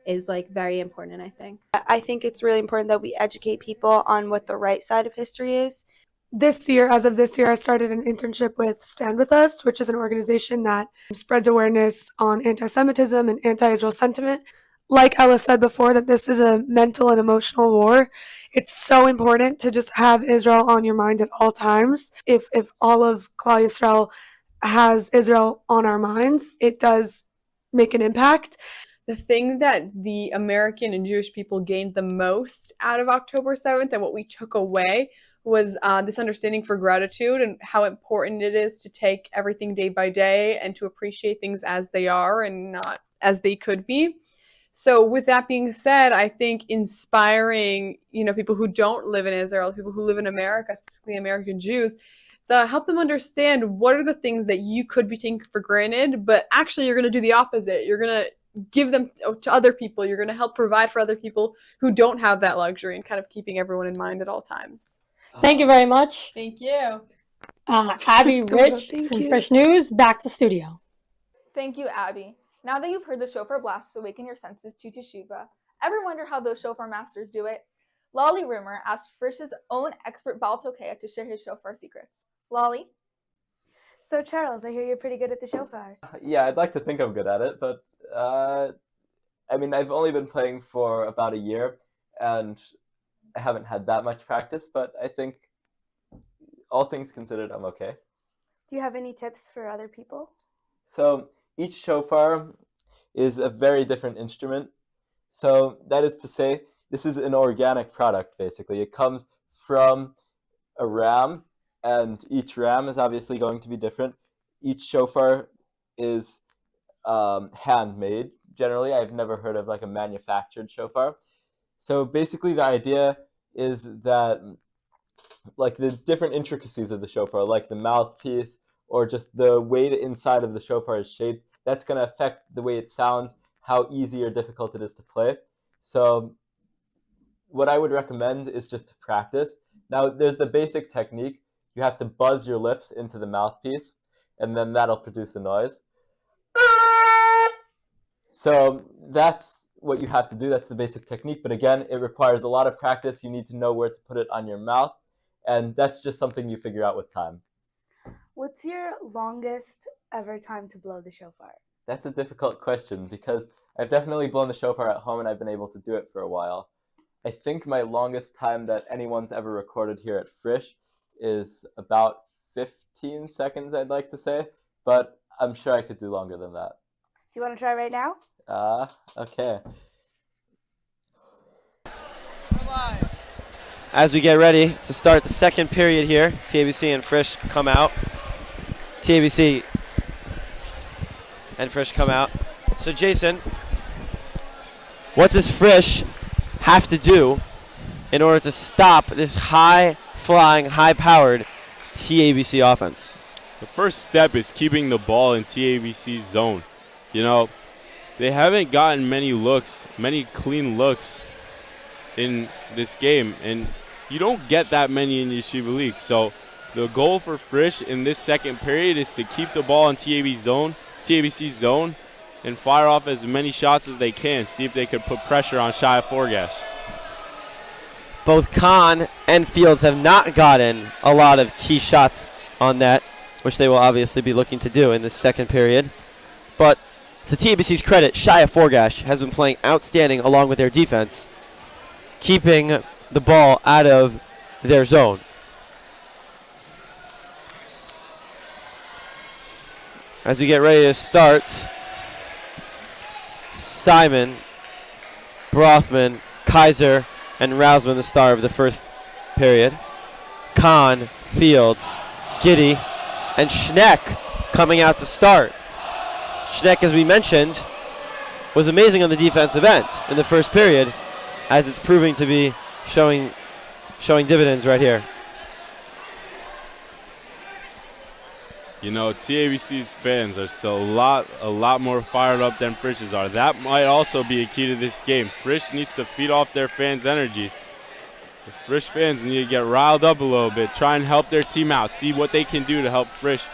is very important, I think. I think it's really important that we educate people on what the right side of history is. As of this year, I started an internship with Stand With Us, which is an organization that spreads awareness on anti-Semitism and anti-Israel sentiment. Like Ella said before, that this is a mental and emotional war. It's so important to just have Israel on your mind at all times. If all of Klal Yisrael has Israel on our minds, it does make an impact. The thing that the American and Jewish people gained the most out of October 7th and what we took away was this understanding for gratitude and how important it is to take everything day by day and to appreciate things as they are and not as they could be. So with that being said, I think inspiring, people who don't live in Israel, people who live in America, specifically American Jews, to help them understand what are the things that you could be taking for granted, but actually you're going to do the opposite. You're going to give them to other people. You're going to help provide for other people who don't have that luxury and kind of keeping everyone in mind at all times. Thank you very much. Thank you. Abby Rich from Frisch News, back to studio. Thank you, Abby. Now that you've heard the shofar blasts awaken your senses to Teshuvah, ever wonder how those shofar masters do it? Lolly Rumor asked Frisch's own expert Baal Tokea to share his shofar secrets. Lolly? So Charles, I hear you're pretty good at the shofar. Yeah, I'd like to think I'm good at it, but I've only been playing for about a year, and I haven't had that much practice, but I think all things considered, I'm okay. Do you have any tips for other people? So each shofar is a very different instrument. So that is to say, this is an organic product, basically. It comes from a ram, and each ram is obviously going to be different. Each shofar is handmade. Generally, I've never heard of a manufactured shofar. So basically the idea is that the different intricacies of the shofar, like the mouthpiece or just the way the inside of the shofar is shaped, that's going to affect the way it sounds, how easy or difficult it is to play. So what I would recommend is just to practice. Now there's the basic technique. You have to buzz your lips into the mouthpiece, and then that'll produce the noise. So that's what you have to do. That's the basic technique. But again, it requires a lot of practice. You need to know where to put it on your mouth. And that's just something you figure out with time. What's your longest ever time to blow the shofar? That's a difficult question because I've definitely blown the shofar at home and I've been able to do it for a while. I think my longest time that anyone's ever recorded here at Frisch is about 15 seconds, I'd like to say. But I'm sure I could do longer than that. Do you want to try right now? Okay. As we get ready to start the second period here, TABC and Frisch come out. TABC and Frisch come out. So Jason, what does Frisch have to do in order to stop this high-flying, high-powered TABC offense? The first step is keeping the ball in TABC's zone. You know, they haven't gotten many clean looks in this game, and you don't get that many in Yeshiva League. So the goal for Frisch in this second period is to keep the ball in TABC's zone and fire off as many shots as they can, see if they could put pressure on Shia Forgash. Both Kahn and Fields have not gotten a lot of key shots on net, which they will obviously be looking to do in this second period. But to TABC's credit, Shia Forgash has been playing outstanding along with their defense, keeping the ball out of their zone. As we get ready to start, Simon, Brothman, Kaiser, and Rausman, the star of the first period. Kahn, Fields, Giddy, and Schneck coming out to start. Schneck, as we mentioned, was amazing on the defensive end in the first period, as it's proving to be showing dividends right here. You know, TABC's fans are still a lot more fired up than Frisch's are. That might also be a key to this game. Frisch needs to feed off their fans' energies. The Frisch fans need to get riled up a little bit, try and help their team out, see what they can do to help Frisch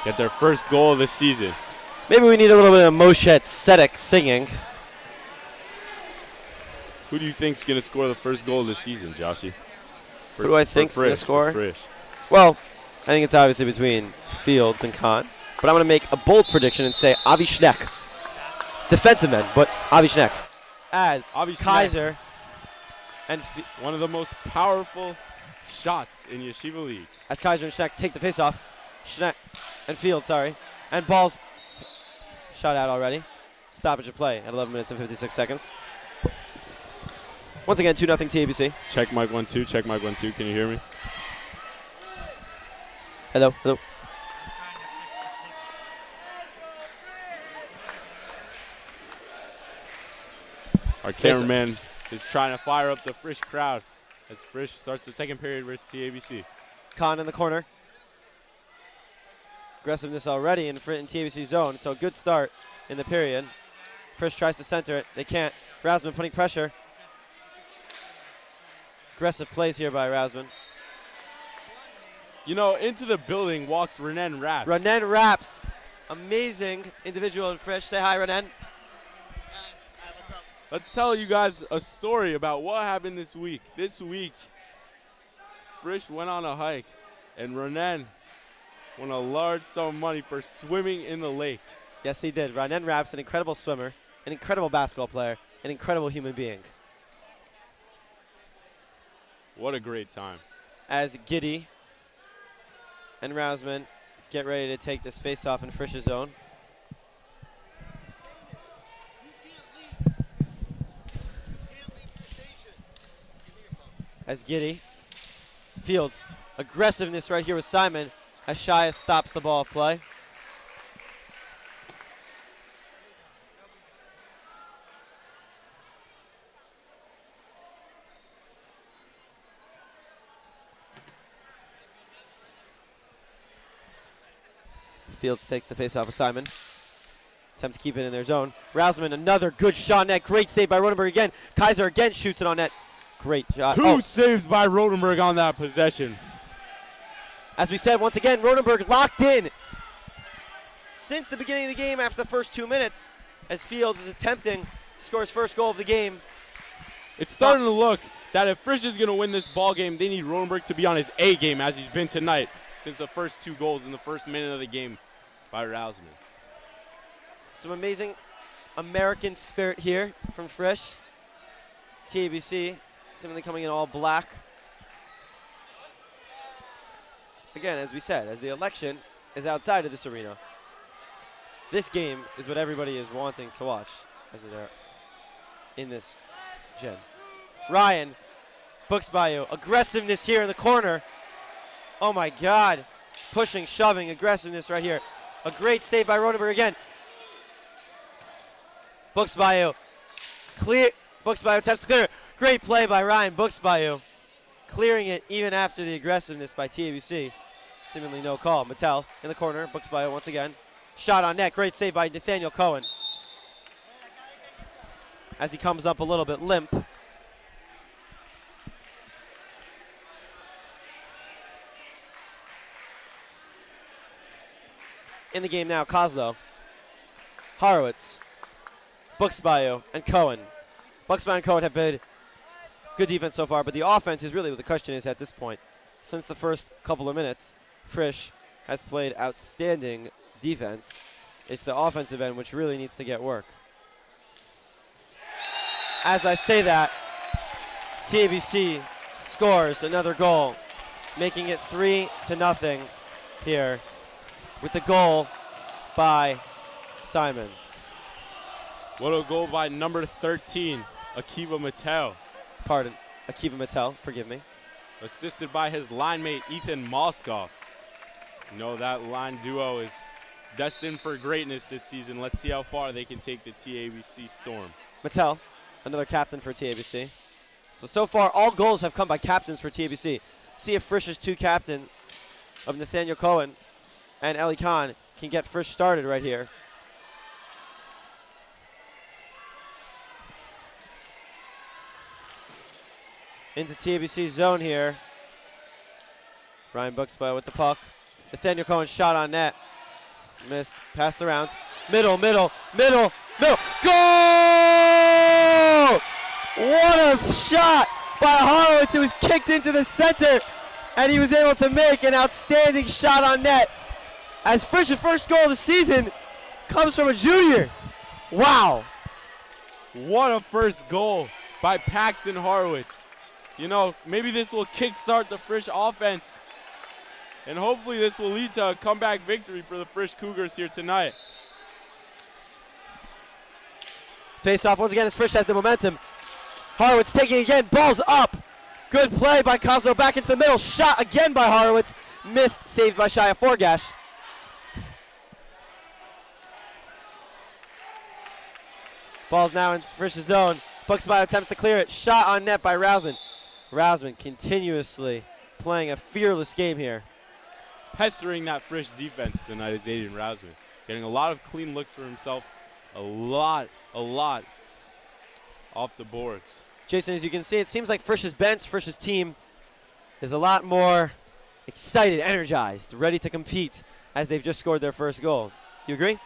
get their first goal of the season. Maybe we need a little bit of Moshe Tzedek singing. Who do you think's going to score the first goal of the season, Joshy? Who do I think's going to score? Frisch. Well, I think it's obviously between Fields and Kahn. But I'm going to make a bold prediction and say Avi Schneck. Defensive men, but Avi Schneck. As Avi Kaiser Schneck, and one of the most powerful shots in Yeshiva League. As Kaiser and Schneck take the face-off. Schneck and Fields, sorry. And ball's shot out already. Stoppage of play at 11 minutes and 56 seconds. Once again, 2-0 TABC. Check mic 1-2, check mic 1-2. Can you hear me? Hello, hello. Our cameraman is trying to fire up the Frisch crowd as Frisch starts the second period versus TABC. Kahn in the corner. Aggressiveness already in TABC zone, so a good start in the period. Frisch tries to center it. They can't. Rausman putting pressure. Aggressive plays here by Rausman. You know, into the building walks Renan Raps. Renan Raps. Amazing individual in Frisch. Say hi, Renan. Let's tell you guys a story about what happened this week. This week, Frisch went on a hike, and Renan won a large sum of money for swimming in the lake. Yes, he did. Renan Raps, an incredible swimmer, an incredible basketball player, an incredible human being. What a great time. As Giddy and Rausman get ready to take this face-off in Frisch's zone. As Giddy, Fields, aggressiveness right here with Simon as Shia stops the ball of play. Fields takes the face off of Simon. Attempt to keep it in their zone. Rausman, another good shot net. Great save by Rodenberg again. Kaiser again shoots it on net. Great shot. Two saves by Rodenberg on that possession. As we said, once again, Rodenberg locked in. since the beginning of the game after the first 2 minutes, as Fields is attempting to score his first goal of the game. It's starting to look that if Frisch is going to win this ball game, they need Rodenberg to be on his A game as he's been tonight since the first 2 goals in the first minute of the game by Rausman. Some amazing American spirit here from Frisch. TABC simply coming in all black. Again, as we said, as the election is outside of this arena, this game is what everybody is wanting to watch as they're in this gen. Ryan, Buxbayu, aggressiveness here in the corner. Oh my God, pushing, shoving, aggressiveness right here. A great save by Rodenberg again. Buxbayu, clear. Buxbayu attempts to clear. Great play by Ryan Buxbayu, clearing it even after the aggressiveness by TABC. Seemingly no call. Mattel in the corner. Buxbayu once again. Shot on net. Great save by Nathaniel Cohen. As he comes up a little bit limp. In the game now, Kozlow, Horowitz, Buxbayu, and Cohen. Buxbayu and Cohen have been good defense so far, but the offense is really what the question is at this point. Since the first couple of minutes, Frisch has played outstanding defense. It's the offensive end which really needs to get work. As I say that, TABC scores another goal, making it 3-0 here with the goal by Simon. What a goal by number 13, Akiva Mattel. Pardon, Akiva Mattel, forgive me. Assisted by his line mate, Ethan Moskoff. You know that line duo is destined for greatness this season. Let's see how far they can take the TABC Storm. Mattel, another captain for TABC. So far, all goals have come by captains for TABC. See if Frisch's 2 captains of Nathaniel Cohen and Eli Khan can get Frisch started right here. Into TABC's zone here. Ryan Buxbayu with the puck. Nathaniel Cohen shot on net. Missed. Passed around. Middle. Goal! What a shot by Horowitz. It was kicked into the center, and he was able to make an outstanding shot on net. As Frisch's first goal of the season comes from a junior. Wow. What a first goal by Paxton Horowitz. You know, maybe this will kickstart the Frisch offense. And hopefully this will lead to a comeback victory for the Frisch Cougars here tonight. Face off once again as Frisch has the momentum. Horowitz taking again, balls up. Good play by Kozlow back into the middle. Shot again by Horowitz. Missed, saved by Shia Forgash. Ball's now in Frisch's zone. Buxbayu attempts to clear it. Shot on net by Rausman. Rausman continuously playing a fearless game here. Pestering that Frisch defense tonight is Aiden Rausman. Getting a lot of clean looks for himself. A lot off the boards. Jason, as you can see, it seems like Frisch's bench, Frisch's team is a lot more excited, energized, ready to compete as they've just scored their first goal. You agree?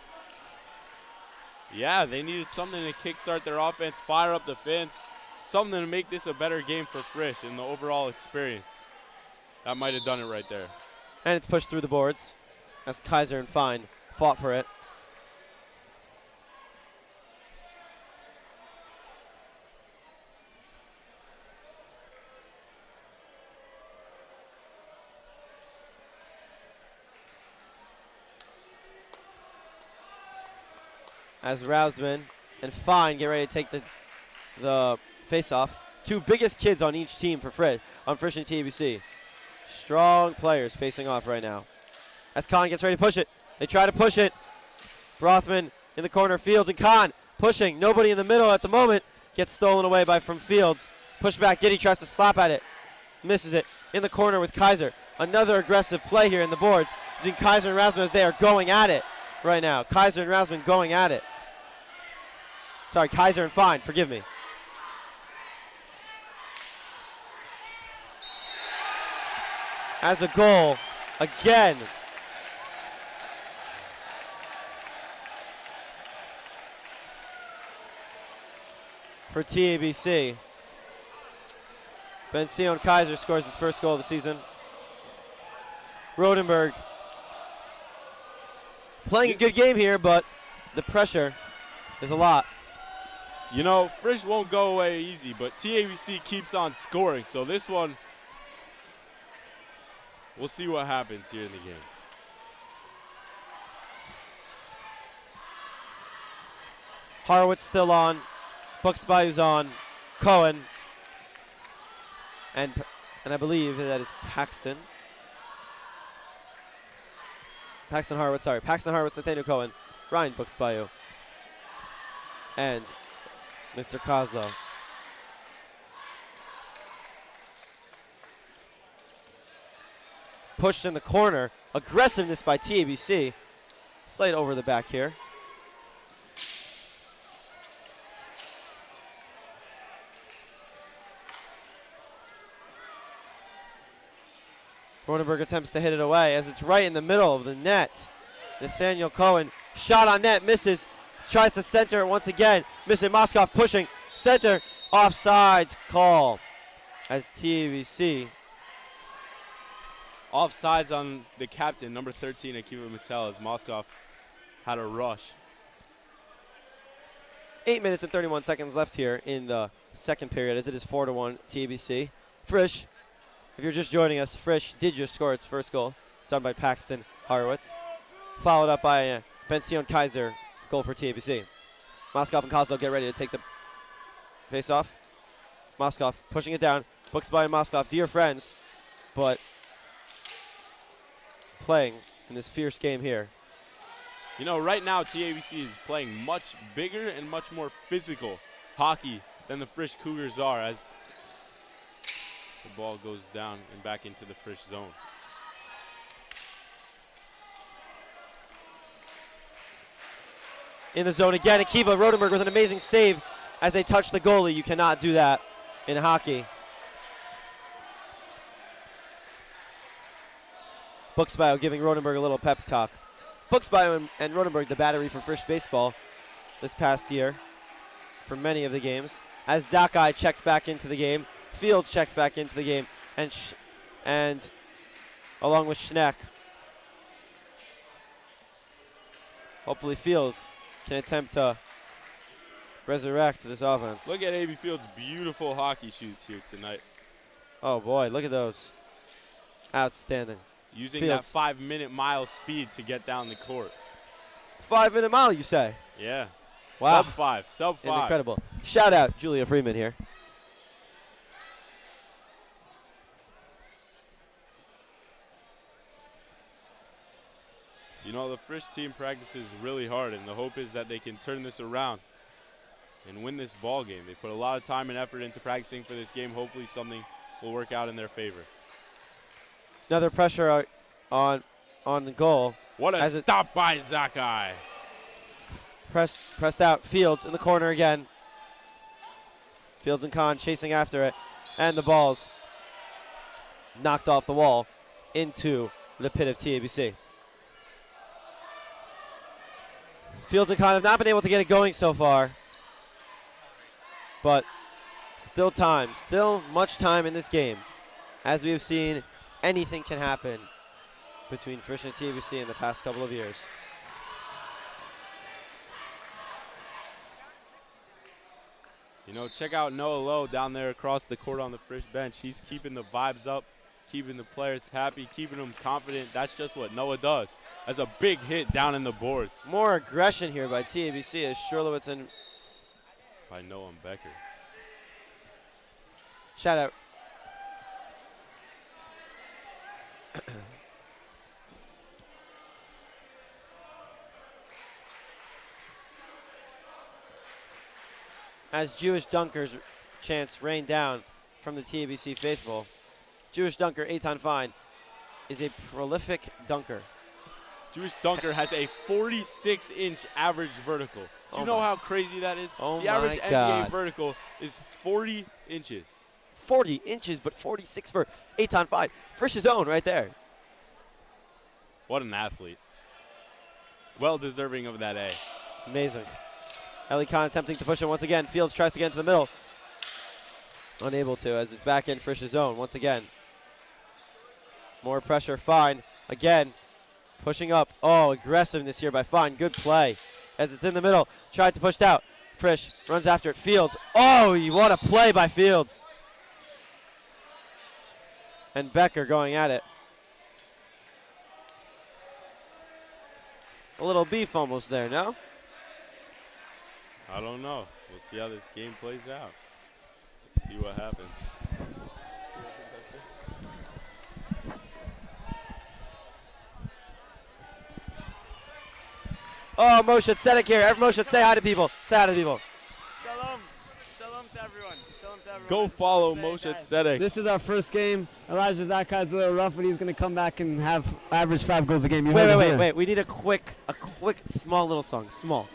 Yeah, they needed something to kickstart their offense, fire up the fence, something to make this a better game for Frisch in the overall experience. That might have done it right there. And it's pushed through the boards as Kaiser and Fine fought for it. As Rausman and Fine get ready to take the face-off. 2 biggest kids on each team for Frisch and TABC. Strong players facing off right now. As Khan gets ready to push it. They try to push it. Brothman in the corner. Fields and Khan pushing. Nobody in the middle at the moment. Gets stolen away from Fields. Push back. Giddy tries to slap at it. Misses it. In the corner with Kaiser. Another aggressive play here in the boards between Kaiser and Rausman as they are going at it right now. Kaiser and Rausman going at it. Sorry, Kaiser and Fine, forgive me. As a goal, again, for TABC. Benzion Kaiser scores his first goal of the season. Rodenberg playing a good game here, but the pressure is a lot. You know, Frisch won't go away easy, but TABC keeps on scoring. So this one, we'll see what happens here in the game. Horowitz still on. Bucksbayou's on. Cohen. And I believe that is Paxton. Paxton Horowitz, sorry. Paxton Horowitz, Nathaniel Cohen, Ryan Bucksbayou, and Mr. Kozlow. Pushed in the corner. Aggressiveness by TABC. Slate over the back here. Rodenberg attempts to hit it away as it's right in the middle of the net. Nathaniel Cohen, shot on net, misses. Tries to center it once again. Missing. Moskoff pushing. Center. Offsides call as TABC. Offsides on the captain, number 13, Akiva Mattel, as Moskoff had a rush. 8 minutes and 31 seconds left here in the second period as it is 4-1 TABC. Frisch, if you're just joining us, Frisch did just score its first goal, done by Paxton Horowitz. Followed up by Benzion Kaiser, goal for TABC. Moskoff and Kozlow get ready to take the face-off. Moskoff pushing it down. Bucksby and Moskoff, dear friends, but playing in this fierce game here. You know, right now TABC is playing much bigger and much more physical hockey than the Frisch Cougars are, as the ball goes down and back into the Frisch zone. In the zone again, Akiva Rodenberg with an amazing save as they touch the goalie. You cannot do that in hockey. Bucksby giving Rodenberg a little pep talk. Bucksby and Rodenberg, the battery for Frisch baseball this past year for many of the games. As Zakai checks back into the game, Fields checks back into the game, and along with Schneck. Hopefully Fields can attempt to resurrect this offense. Look at A.B. Fields' beautiful hockey shoes here tonight. Oh boy, look at those. Outstanding. Using Fields. that 5-minute mile speed to get down the court. 5-minute mile, you say? Yeah. Wow. Sub 5. Incredible. Shout out Julia Freeman here. You know, the Frisch team practices really hard, and the hope is that they can turn this around and win this ball game. They put a lot of time and effort into practicing for this game. Hopefully something will work out in their favor. Another pressure on the goal. What a stop by Zakai. Pressed out. Fields in the corner again. Fields and Kahn chasing after it. And the ball's knocked off the wall into the pit of TABC. Fields and Kahn have not been able to get it going so far. But still time. Still much time in this game. As we have seen, anything can happen between Frisch and TABC in the past couple of years. You know, check out Noah Lowe down there across the court on the Frisch bench. He's keeping the vibes up, keeping the players happy, keeping them confident. That's just what Noah does. That's a big hit down in the boards. More aggression here by TABC as Schurlowitz and by Noam Becker. Shout out. As Jewish dunkers chants rain down from the TABC faithful. Jewish dunker Eitan Fine is a prolific dunker. Jewish dunker has a 46-inch average vertical. Do you know how crazy that is? The average NBA vertical is 40 inches. 40 inches, but 46 for Eitan Fine. Frisch's own right there. What an athlete. Well deserving of that A. Amazing. Ellie Khan attempting to push it once again. Fields tries to get into the middle. Unable to, as it's back in Frisch's zone once again. More pressure, Fine. Again, pushing up. Oh, aggressiveness here by Fine. Good play. As it's in the middle, tried to push it out. Frisch runs after it. Fields. Oh, what a play by Fields. And Becker going at it. A little beef almost there, no? I don't know. We'll see how this game plays out. See what happens. Oh, Moshe Tzedek here. Moshe, say hi to people. Say hi to people. Shalom. Shalom to everyone. Shalom to everyone. Go follow Moshe Tzedek. This is our first game. Elijah Zakai is a little rough, but he's going to come back and have average 5 goals a game. Wait. We need a quick, small little song. Small.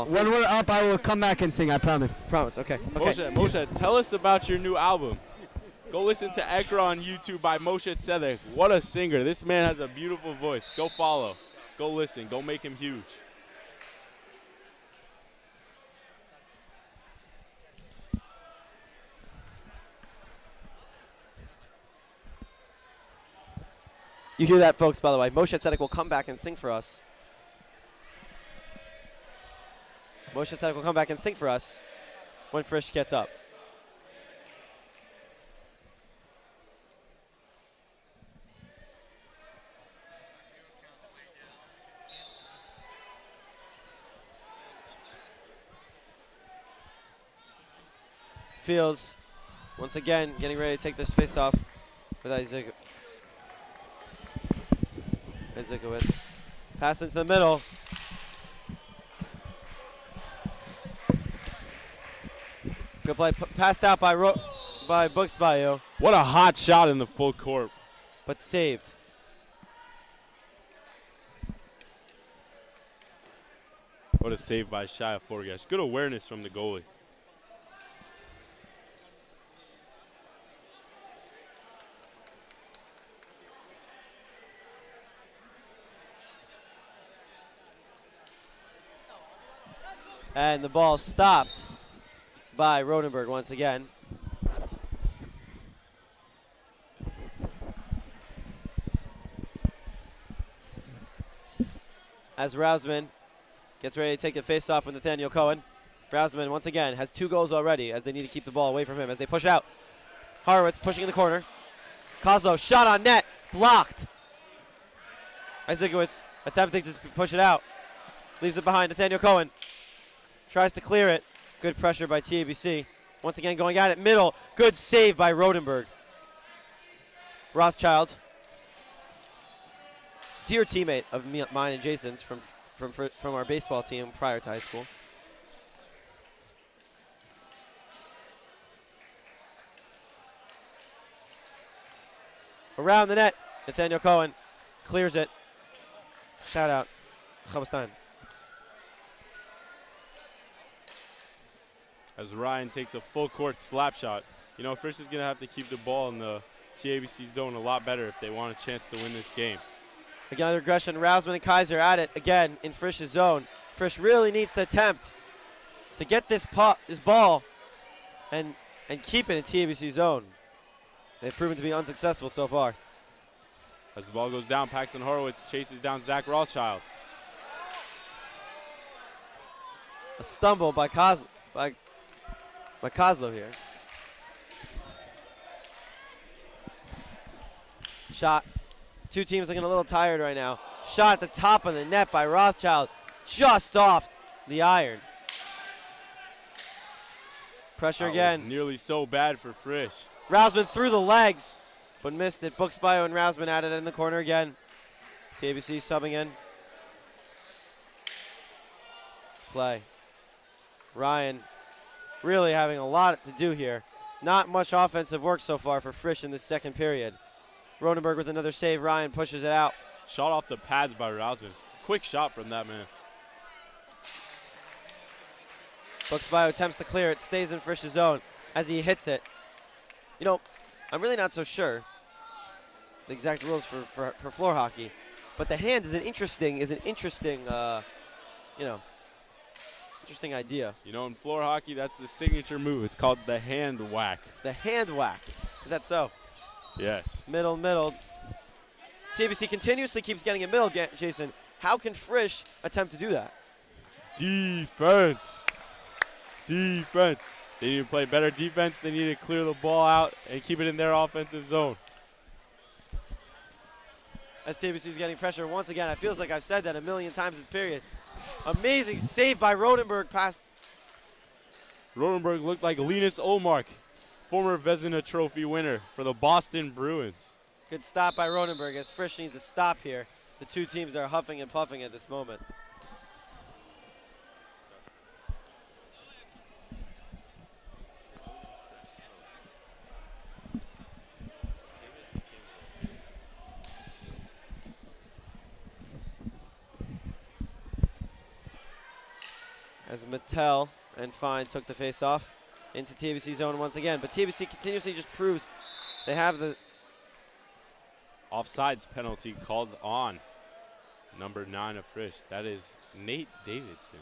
When we're up, I will come back and sing. I promise. Promise. Okay. Moshe, tell us about your new album. Go listen to Ekra on YouTube by Moshe Tzedek. What a singer. This man has a beautiful voice. Go follow. Go listen. Go make him huge. You hear that, folks, by the way. Moshe Tzedek will come back and sing for us. Moshe Tzedek will come back and sing for us when Frisch gets up. Fields, once again, getting ready to take this face-off with Isaac. Izikowicz. Pass into the middle. Good play. Passed out by Buxbayo. What a hot shot in the full court. But saved. What a save by Shia Forgash. Good awareness from the goalie. And the ball stopped by Rodenberg once again. As Rausman gets ready to take the face-off with Nathaniel Cohen. Rausman once again has 2 goals already as they need to keep the ball away from him as they push out. Horowitz pushing in the corner. Kozlow shot on net, blocked. Izikowicz attempting to push it out. Leaves it behind Nathaniel Cohen. Tries to clear it. Good pressure by TABC. Once again going at it. Middle. Good save by Rodenberg. Rothschild. Dear teammate of mine and Jason's from our baseball team prior to high school. Around the net. Nathaniel Cohen clears it. Shout out. Chabastan. As Ryan takes a full court slap shot. You know, Frisch is going to have to keep the ball in the TABC zone a lot better if they want a chance to win this game. Again, under aggression. Rausman and Kaiser at it again in Frisch's zone. Frisch really needs to attempt to get this ball and keep it in TABC zone. They've proven to be unsuccessful so far. As the ball goes down, Paxton Horowitz chases down Zach Rothschild. A stumble by Kozlow here. Shot. 2 teams looking a little tired right now. Shot at the top of the net by Rothschild. Just off the iron. Pressure again. Nearly so bad for Frisch. Rausman through the legs, but missed it. Buxbayo and Rausman at it in the corner again. TABC subbing in. Play. Ryan really having a lot to do here. Not much offensive work so far for Frisch in this second period. Rodenberg with another save. Ryan pushes it out. Shot off the pads by Rausman. Quick shot from that man. Buxbayo attempts to clear it. Stays in Frisch's zone as he hits it. You know, I'm really not so sure the exact rules for floor hockey, but the hand is an interesting, you know, Interesting idea. You know, in floor hockey, that's the signature move. It's called the hand whack. The hand whack. Is that so? Yes. Middle. TABC continuously keeps getting a middle, Jason. How can Frisch attempt to do that? Defense. Defense. They need to play better defense. They need to clear the ball out and keep it in their offensive zone. As TABC is getting pressure once again, it feels like I've said that a million times this period. Amazing save by Rodenberg past. Rodenberg looked like Linus Olmark, former Vezina Trophy winner for the Boston Bruins. Good stop by Rodenberg as Frisch needs a stop here. The two teams are huffing and puffing at this moment. As Mattel and Fine took the face-off into TABC zone once again. But TABC continuously just proves they have the offsides penalty called on number 9 of Frisch. That is Nate Davidson.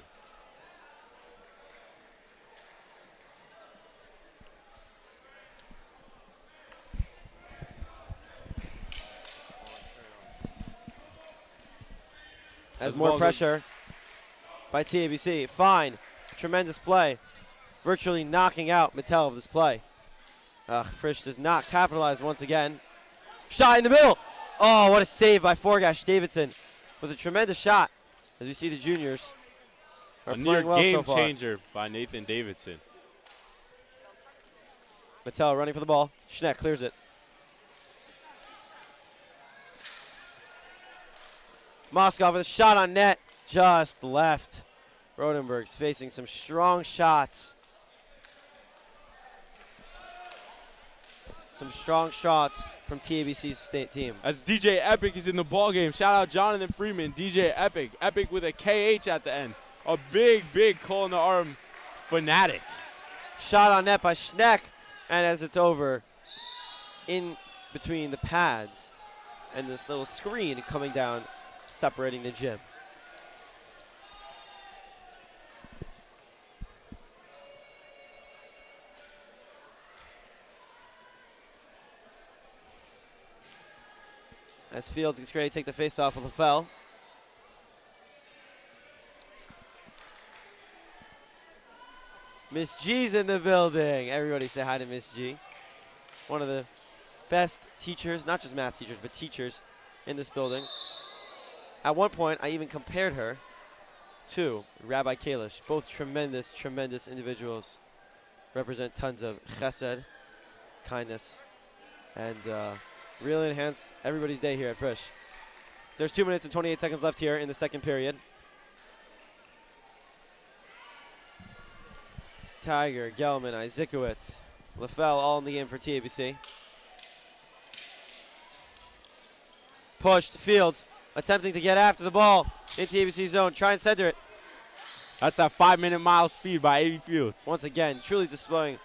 As more pressure by TABC. Fine. Tremendous play. Virtually knocking out Mattel of this play. Frisch does not capitalize once again. Shot in the middle. Oh, what a save by Forgash Davidson with a tremendous shot. As we see the juniors are a near playing well game so far. changer by Nathan Davidson. Mattel running for the ball. Schneck clears it. Moskov with a shot on net. Just left. Rodenberg's facing some strong shots. Some strong shots from TABC's state team. As DJ Epic is in the ball game. Shout out Jonathan Freeman, DJ Epic. Epic with a KH at the end. A big call in the arm fanatic. Shot on net by Schneck. And as it's over, in between the pads and this little screen coming down, separating the gym. As Fields gets ready to take the face-off with a foul. Miss G's in the building. Everybody say hi to Miss G. One of the best teachers, not just math teachers, but teachers in this building. At one point, I even compared her to Rabbi Kalish. Both tremendous individuals. Represent tons of chesed, kindness, and really enhance everybody's day here at Frisch. So there's 2 minutes and 28 seconds left here in the second period. Tiger, Gelman, Izikowicz, LaFell all in the game for TABC. Pushed, Fields attempting to get after the ball in TABC zone. Try and center it. That's that 5-minute mile speed by 80 Fields. Once again, truly displaying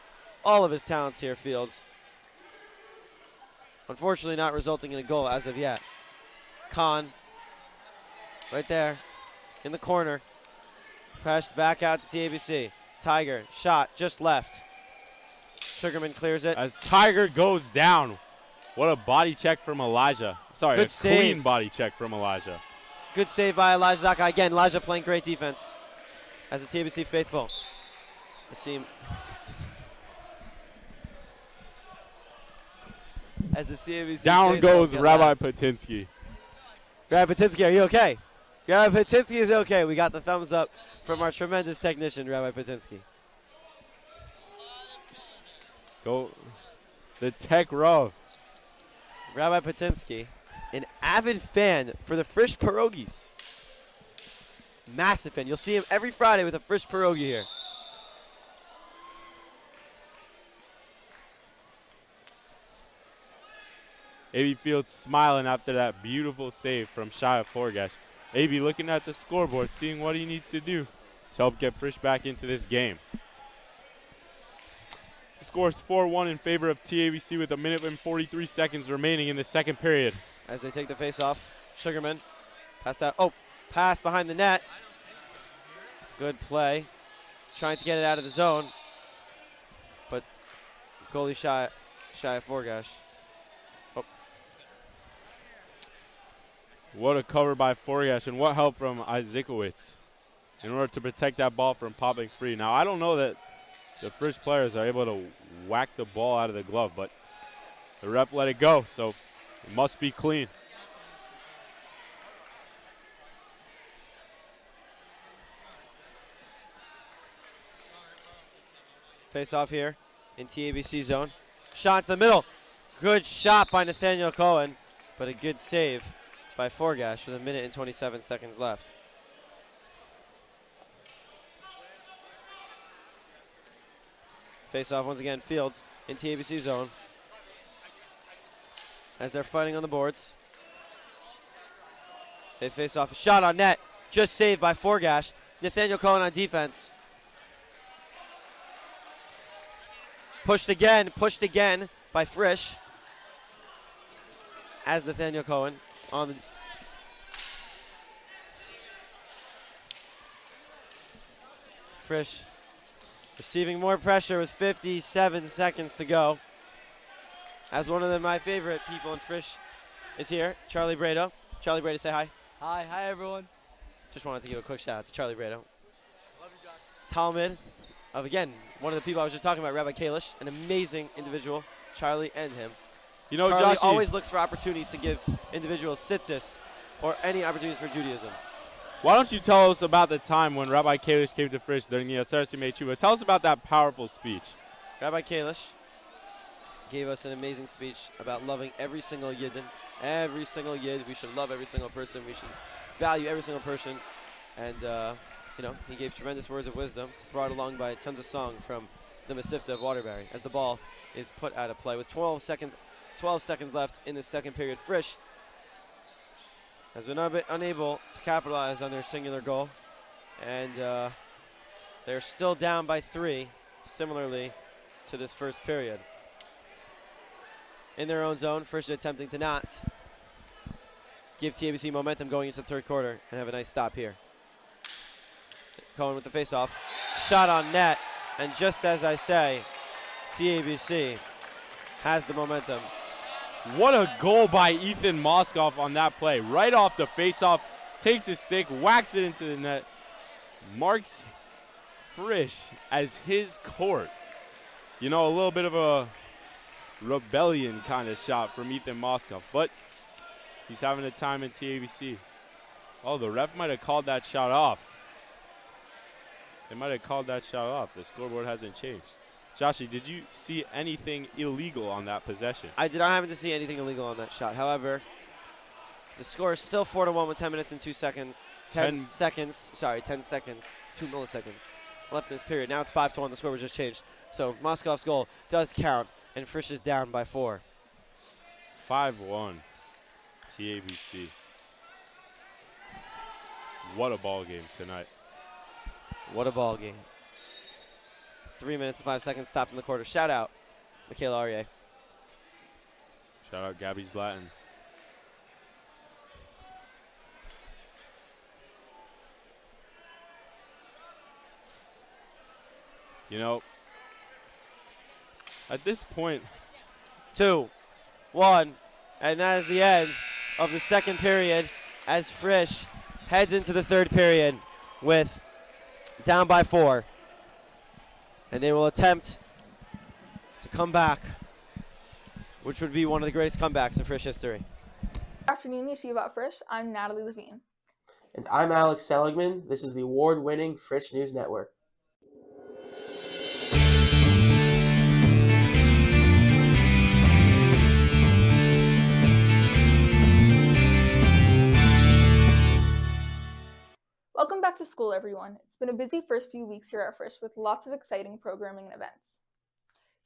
all of his talents here, Fields. Unfortunately not resulting in a goal as of yet. Khan, right there, in the corner. Passed back out to TABC. Tiger, shot, just left. Sugarman clears it. As Tiger goes down. What a body check from Elijah. Sorry, Good a save. Clean body check from Elijah. Good save by Elijah Zaka. Again, Elijah playing great defense. As the TABC faithful. I see him. As the TABC Down faithful goes get Rabbi loud. Patinsky. Rabbi Patinsky, are you okay? Rabbi Patinsky is okay. We got the thumbs up from our tremendous technician, Rabbi Patinsky. Go the tech rough. Rabbi Patinsky, an avid fan for the Frisch pierogies. Massive fan. You'll see him every Friday with a Frisch pierogi here. A.B. Fields smiling after that beautiful save from Shia Forgash. A.B. looking at the scoreboard, seeing what he needs to do to help get Frisch back into this game. The score is 4-1 in favor of TABC with 1 minute and 43 seconds remaining in the second period. As they take the face off, Sugarman pass that. Oh, pass behind the net. Good play trying to get it out of the zone, but goalie shy of Forgash. Oh. What a cover by Forgash, and what help from Izikowicz in order to protect that ball from popping free. Now, I don't know that the Frisch players are able to whack the ball out of the glove, but the ref let it go, so it must be clean. Face off here in TABC zone. Shot to the middle. Good shot by Nathaniel Cohen, but a good save by Forgash with 1 minute and 27 seconds left. Face off once again, Fields in TABC zone as they're fighting on the boards. They face off, a shot on net, just saved by Forgash. Nathaniel Cohen on defense. Pushed again by Frisch as Nathaniel Cohen on the Frisch receiving more pressure with 57 seconds to go. As one of my favorite people in Frisch is here, Charlie Brado. Charlie Brado, say hi. Hi everyone. Just wanted to give a quick shout out to Charlie Brado. Love you, Josh. Talmud of, again, one of the people I was just talking about, Rabbi Kalish, an amazing individual, Charlie and him. You know, Charlie Joshy always looks for opportunities to give individuals tzitzis or any opportunities for Judaism. Why don't you tell us about the time when Rabbi Kalish came to Frisch during the Aseret Simei Tshuva? Tell us about that powerful speech. Rabbi Kalish gave us an amazing speech about loving every single Yidden. Every single Yid. We should love every single person. We should value every single person. And, he gave tremendous words of wisdom, brought along by tons of song from the Masifta of Waterbury as the ball is put out of play. With 12 seconds left in the second period, Frisch has been unable to capitalize on their singular goal. And they're still down by 3, similarly to this first period. In their own zone, Frisch is attempting to not give TABC momentum going into the third quarter and have a nice stop here. Cohen with the face-off. Shot on net, and just as I say, TABC has the momentum. What a goal by Ethan Moskoff on that play. Right off the face-off, takes his stick, whacks it into the net, marks Frisch as his court. You know, a little bit of a rebellion kind of shot from Ethan Moskoff, but he's having a time in TABC. Oh, the ref might have called that shot off. They might have called that shot off. The scoreboard hasn't changed. Joshy, did you see anything illegal on that possession? I did not happen to see anything illegal on that shot. However, the score is still 4-1 with 10 minutes and 2 seconds. 10 seconds, 2 milliseconds left in this period. Now it's 5-1. The score was just changed. So Moskoff's goal does count, and Frisch is down by 4. 5-1, TABC. What a ball game tonight. What a ball game. 3 minutes and 5 seconds stopped in the quarter. Shout out, Michaela Aryeh. Shout out Gabby Zlatan. You know, at this point, 2-1, and that is the end of the second period as Frisch heads into the third period with down by 4. And they will attempt to come back, which would be one of the greatest comebacks in Frisch history. Good afternoon, Yeshiva Frisch. I'm Natalie Levine. And I'm Alex Seligman. This is the award-winning Frisch News Network. Welcome back to school, everyone. It's been a busy first few weeks here at Frisch with lots of exciting programming and events.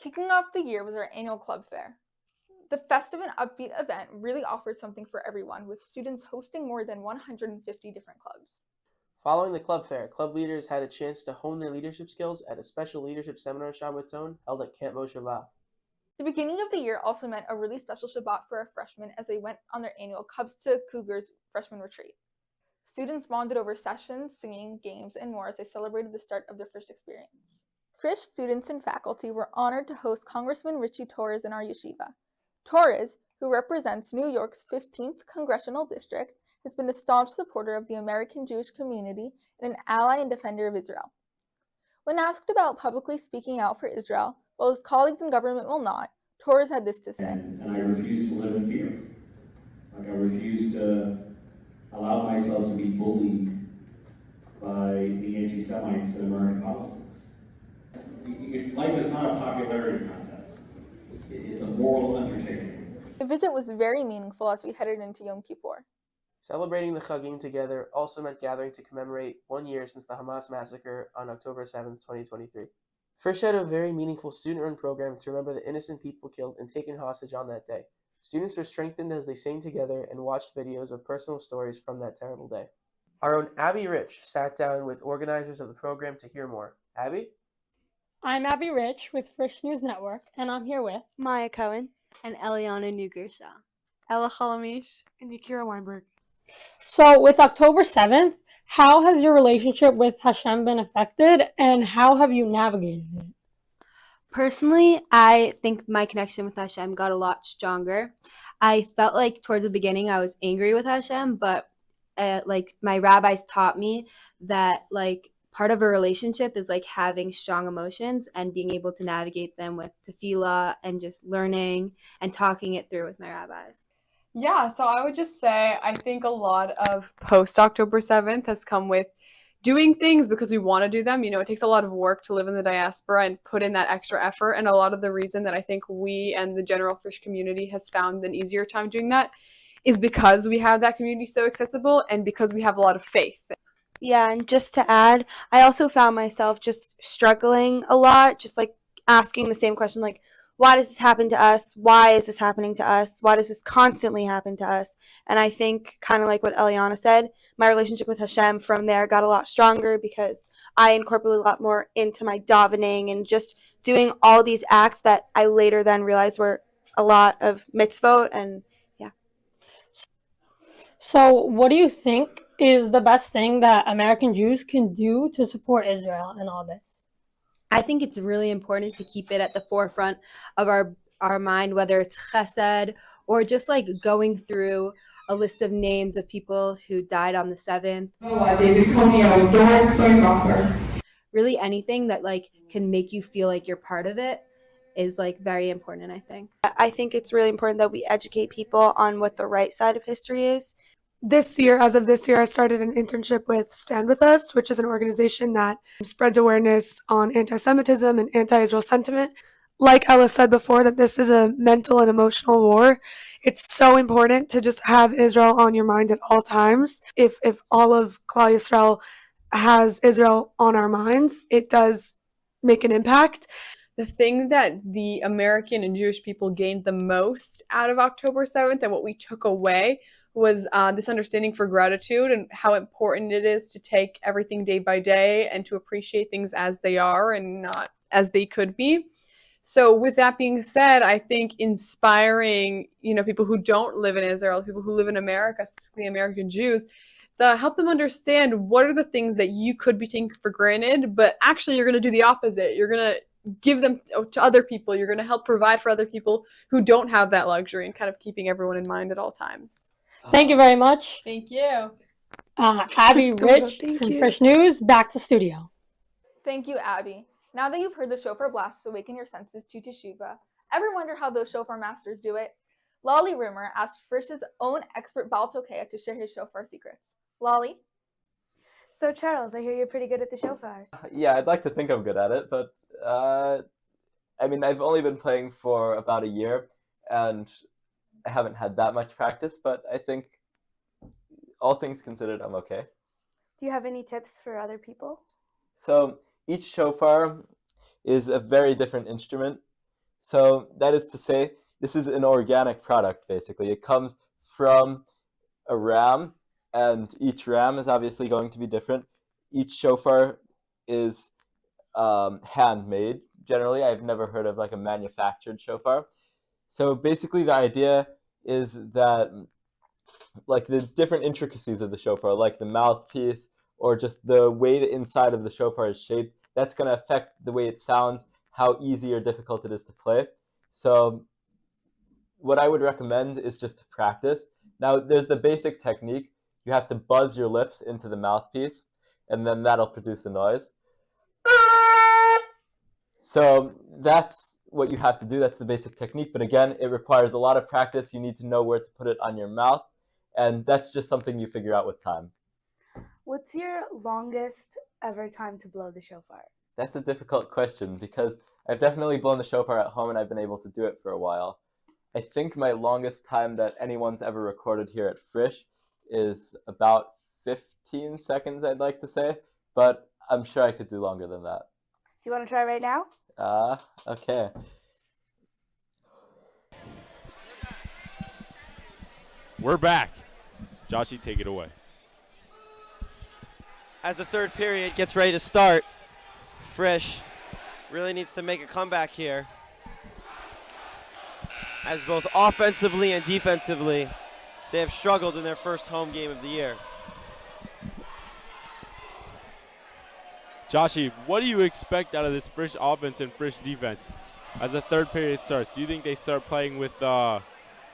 Kicking off the year was our annual club fair. The festive and upbeat event really offered something for everyone, with students hosting more than 150 different clubs. Following the club fair, club leaders had a chance to hone their leadership skills at a special leadership seminar Shabbaton held at Camp Moshe Va. The beginning of the year also meant a really special Shabbat for our freshmen as they went on their annual Cubs to Cougars freshman retreat. Students bonded over sessions, singing, games, and more as they celebrated the start of their Frisch experience. Frisch students and faculty were honored to host Congressman Richie Torres in our yeshiva. Torres, who represents New York's 15th congressional district, has been a staunch supporter of the American Jewish community and an ally and defender of Israel. When asked about publicly speaking out for Israel, while his colleagues in government will not, Torres had this to say. And I refuse to live in fear. Like I refuse to allow myself to be bullied by the anti-Semites in American politics. Life is not a popularity contest. It's a moral undertaking. The visit was very meaningful as we headed into Yom Kippur. Celebrating the Chagim together also meant gathering to commemorate 1 year since the Hamas massacre on October 7, 2023. Frisch had a very meaningful student-run program to remember the innocent people killed and taken hostage on that day. Students were strengthened as they sang together and watched videos of personal stories from that terrible day. Our own Abby Rich sat down with organizers of the program to hear more. Abby? I'm Abby Rich with Frisch News Network, and I'm here with Maya Cohen and Eliana Newgershaw, Ella Chalamish, and Yakira Weinberg. So, with October 7th, how has your relationship with Hashem been affected, and how have you navigated it? Personally, I think my connection with Hashem got a lot stronger. I felt like towards the beginning I was angry with Hashem, but my rabbis taught me that part of a relationship is having strong emotions and being able to navigate them with tefillah and just learning and talking it through with my rabbis. Yeah, so I would just say I think a lot of post October 7th has come with doing things because we want to do them. You know, it takes a lot of work to live in the diaspora and put in that extra effort. And a lot of the reason that I think we and the general Frisch community has found an easier time doing that is because we have that community so accessible and because we have a lot of faith. Yeah, and just to add, I also found myself just struggling a lot, just asking the same question, why does this happen to us? Why is this happening to us? Why does this constantly happen to us? And I think, kind of like what Eliana said, my relationship with Hashem from there got a lot stronger because I incorporated a lot more into my davening and just doing all these acts that I later then realized were a lot of mitzvot. And yeah. So, what do you think is the best thing that American Jews can do to support Israel in all this? I think it's really important to keep it at the forefront of our mind, whether it's chesed or just going through a list of names of people who died on the 7th. David Conio, Doran Steinbacher. Really anything that can make you feel like you're part of it is very important, I think. I think it's really important that we educate people on what the right side of history is. As of this year, I started an internship with Stand With Us, which is an organization that spreads awareness on anti-Semitism and anti-Israel sentiment. Like Ella said before, that this is a mental and emotional war. It's so important to just have Israel on your mind at all times. If all of Klal Yisrael has Israel on our minds, it does make an impact. The thing that the American and Jewish people gained the most out of October 7th and what we took away was this understanding for gratitude and how important it is to take everything day by day and to appreciate things as they are and not as they could be. So with that being said, I think inspiring, people who don't live in Israel, people who live in America, specifically American Jews, to help them understand what are the things that you could be taking for granted, but actually you're going to do the opposite. You're going to give them to other people. You're going to help provide for other people who don't have that luxury and kind of keeping everyone in mind at all times. Thank you very much. Thank you. Abby Rich from Frisch News, back to studio. Thank you, Abby. Now that you've heard the shofar blasts awaken your senses to Teshuvah, ever wonder how those shofar masters do it? Lolly Rimmer asked Frisch's own expert Baal Tokea to share his shofar secrets. Lolly? So Charles, I hear you're pretty good at the shofar. Yeah, I'd like to think I'm good at it, but I've only been playing for about a year, and I haven't had that much practice, but I think all things considered, I'm okay. Do you have any tips for other people? So each shofar is a very different instrument. So that is to say, this is an organic product, basically. It comes from a ram, and each ram is obviously going to be different. Each shofar is handmade. Generally, I've never heard of a manufactured shofar. So basically the idea is that like the different intricacies of the shofar, like the mouthpiece or just the way the inside of the shofar is shaped, that's going to affect the way it sounds, how easy or difficult it is to play. So what I would recommend is just to practice. Now, there's the basic technique. You have to buzz your lips into the mouthpiece, and then that'll produce the noise. So that's what you have to do. That's the basic technique. But again, it requires a lot of practice. You need to know where to put it on your mouth, and that's just something you figure out with time. What's your longest ever time to blow the shofar? That's a difficult question because I've definitely blown the shofar at home and I've been able to do it for a while. I think my longest time that anyone's ever recorded here at Frisch is about 15 seconds, I'd like to say, but I'm sure I could do longer than that. Do you want to try right now? Okay. We're back. Joshy, take it away. As the third period gets ready to start, Frisch really needs to make a comeback here, as both offensively and defensively, they have struggled in their first home game of the year. Joshy, what do you expect out of this Frisch offense and Frisch defense as the third period starts? Do you think they start playing with I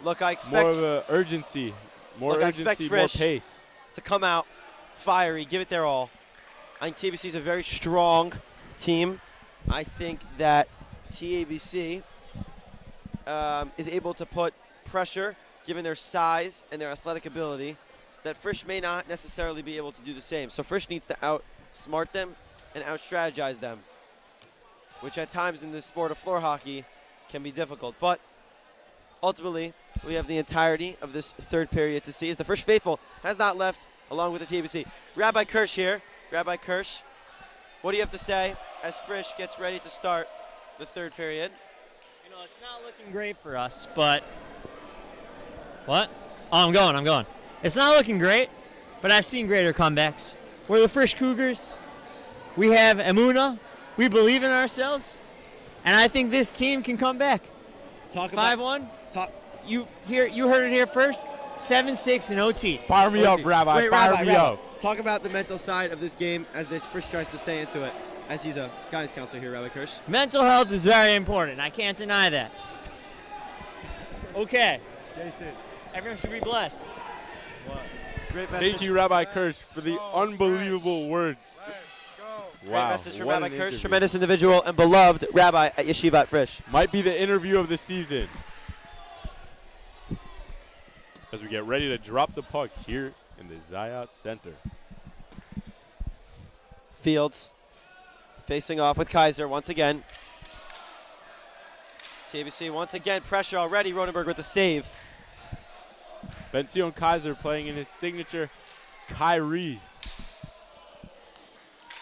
expect more of urgency, more pace? To come out fiery, give it their all. I think TABC is a very strong team. I think that TABC is able to put pressure, given their size and their athletic ability, that Frisch may not necessarily be able to do the same. So Frisch needs to outsmart them and out-strategize them, which at times in the sport of floor hockey can be difficult. But ultimately, we have the entirety of this third period to see as the Frisch faithful has not left along with the TABC. Rabbi Kirsch here. Rabbi Kirsch, what do you have to say as Frisch gets ready to start the third period? You know, it's not looking great for us, but... What? Oh, I'm going. It's not looking great, but I've seen greater comebacks. We're the Frisch Cougars. We have Emunah. We believe in ourselves. And I think this team can come back. Talk about 5-1. You heard it here first. 7-6 in OT. Fire me up, Rabbi. Wait, Fire me up. Talk about the mental side of this game as the Frisch tries to stay into it, as he's a guidance counselor here, Rabbi Kirsch. Mental health is very important. I can't deny that. Okay. Jason. Everyone should be blessed. Great message. Thank you, Rabbi Kirsch, for the unbelievable words. Great Wow. message from what Rabbi an Kirsch, interview. tremendous individual and beloved rabbi at Yeshiva at Frisch. Might be the interview of the season. As we get ready to drop the puck here in the Zayat Center. Fields facing off with Kaiser once again. TABC once again, pressure already. Rodenberg with the save. Ben-Sion Kaiser playing in his signature Kyrie's.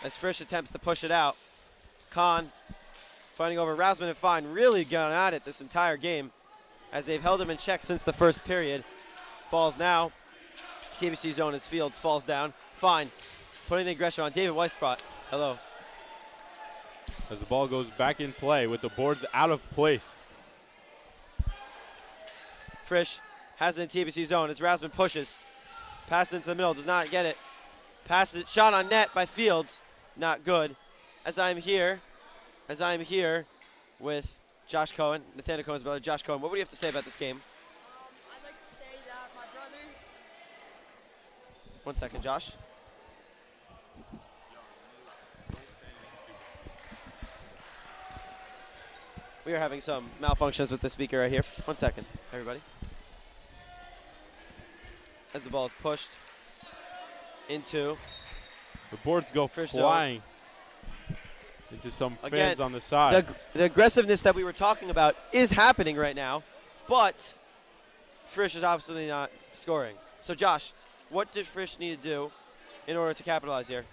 As Frisch attempts to push it out. Kahn fighting over Rasmus and Fine, really going at it this entire game as they've held him in check since the first period. Ball's now TABC zone as Fields falls down. Fine, putting the aggression on David Weisbrot. Hello. As the ball goes back in play with the boards out of place. Frisch has it in TABC zone as Rasmus pushes. Passes into the middle, does not get it. Passes it, shot on net by Fields. Not good. As I'm here with Josh Cohen, Nathaniel Cohen's brother, Josh Cohen. What would you have to say about this game? I'd like to say that my brother... 1 second, Josh. We are having some malfunctions with the speaker right here. 1 second, everybody. As the ball is pushed into the boards go Frisch flying into some fans again, on the side. The aggressiveness that we were talking about is happening right now, but Frisch is obviously not scoring. So, Josh, what does Frisch need to do in order to capitalize here?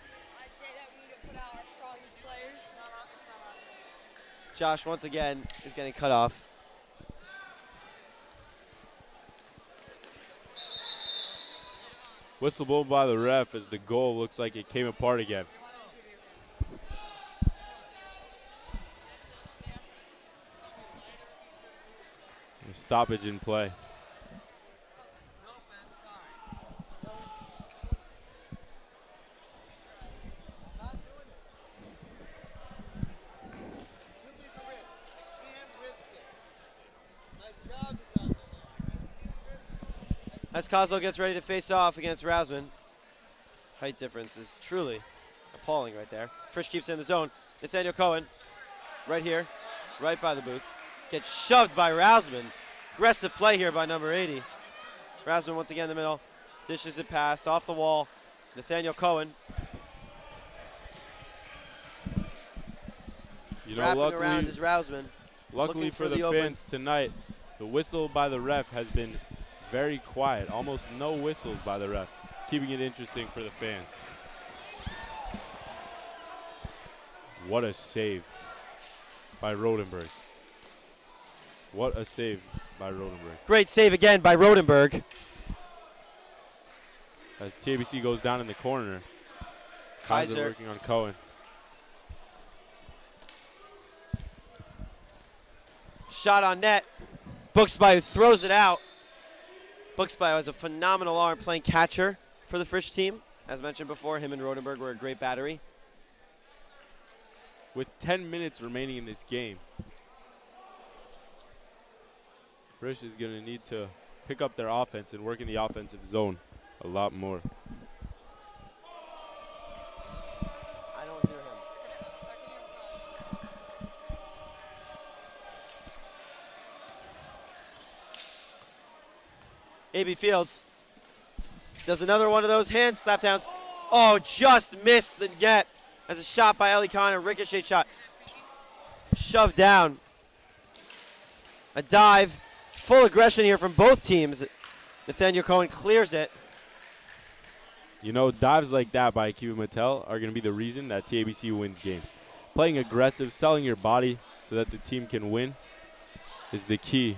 I'd say that we need to put out our strongest players. Josh, once again, is getting cut off. Whistle blown by the ref as the goal looks like it came apart again. A stoppage in play. As Kozlo gets ready to face off against Rausman. Height difference is truly appalling right there. Frisch keeps it in the zone. Nathaniel Cohen, right here, right by the booth. Gets shoved by Rausman. Aggressive play here by number 80. Rausman once again in the middle. Dishes it past, off the wall. Nathaniel Cohen. You know, wrapping around is Rausman. Luckily for the fans tonight, the whistle by the ref has been very quiet. Almost no whistles by the ref, keeping it interesting for the fans. What a save by Rodenberg. What a save by Rodenberg. Great save again by Rodenberg. As TABC goes down in the corner. Kaiser working on Cohen. Shot on net. Buxby throws it out. Buxby has a phenomenal arm playing catcher for the Frisch team. As mentioned before, him and Rodenberg were a great battery. With 10 minutes remaining in this game, Frisch is going to need to pick up their offense and work in the offensive zone a lot more. I don't hear him. A.B. Fields does another one of those hand slap downs. Oh, just missed the net as a shot by Ellie Khan, a ricochet shot. Shoved down. A dive. Full aggression here from both teams. Nathaniel Cohen clears it. You know, dives like that by Akiva Mattel are going to be the reason that TABC wins games. Playing aggressive, selling your body so that the team can win is the key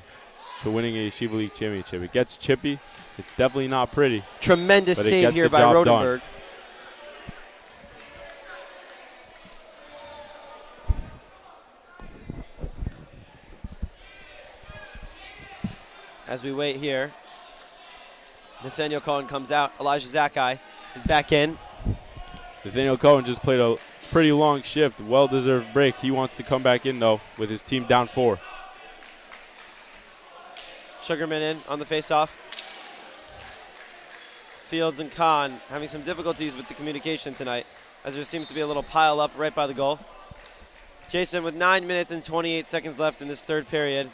to winning a Yeshiva League championship. It gets chippy. It's definitely not pretty. Tremendous save here by Rodenberg. Done. As we wait here, Nathaniel Cohen comes out. Elijah Zakai is back in. Nathaniel Cohen just played a pretty long shift. Well-deserved break. He wants to come back in, though, with his team down 4. Sugarman in on the face-off. Fields and Khan having some difficulties with the communication tonight, as there seems to be a little pile up right by the goal. Jason, with 9 minutes and 28 seconds left in this third period,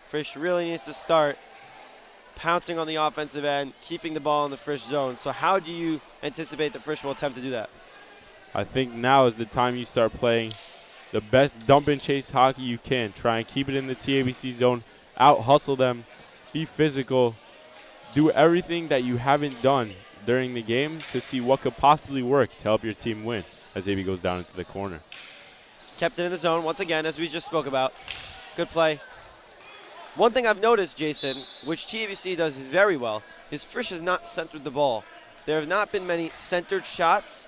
Frisch really needs to start pouncing on the offensive end, keeping the ball in the Frisch zone. So how do you anticipate that Frisch will attempt to do that? I think now is the time you start playing the best dump and chase hockey you can. Try and keep it in the TABC zone, out-hustle them, be physical, do everything that you haven't done during the game to see what could possibly work to help your team win as AB goes down into the corner. Kept it in the zone once again, as we just spoke about. Good play. One thing I've noticed, Jason, which TABC does very well, is Frisch has not centered the ball. There have not been many centered shots.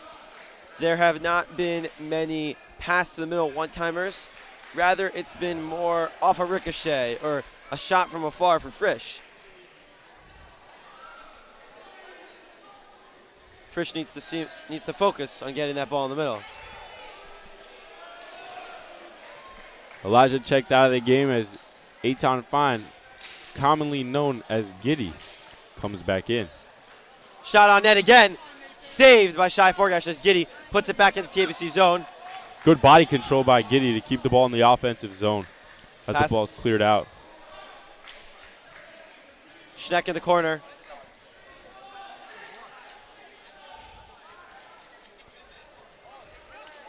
There have not been many pass to the middle one-timers. Rather, it's been more off a ricochet or a shot from afar for Frisch. Frisch needs to focus on getting that ball in the middle. Elijah checks out of the game as Eitan Fine, commonly known as Giddy, comes back in. Shot on net again. Saved by Shai Forgash as Giddy puts it back into TABC zone. Good body control by Giddy to keep the ball in the offensive zone as the ball is cleared out. Schneck in the corner.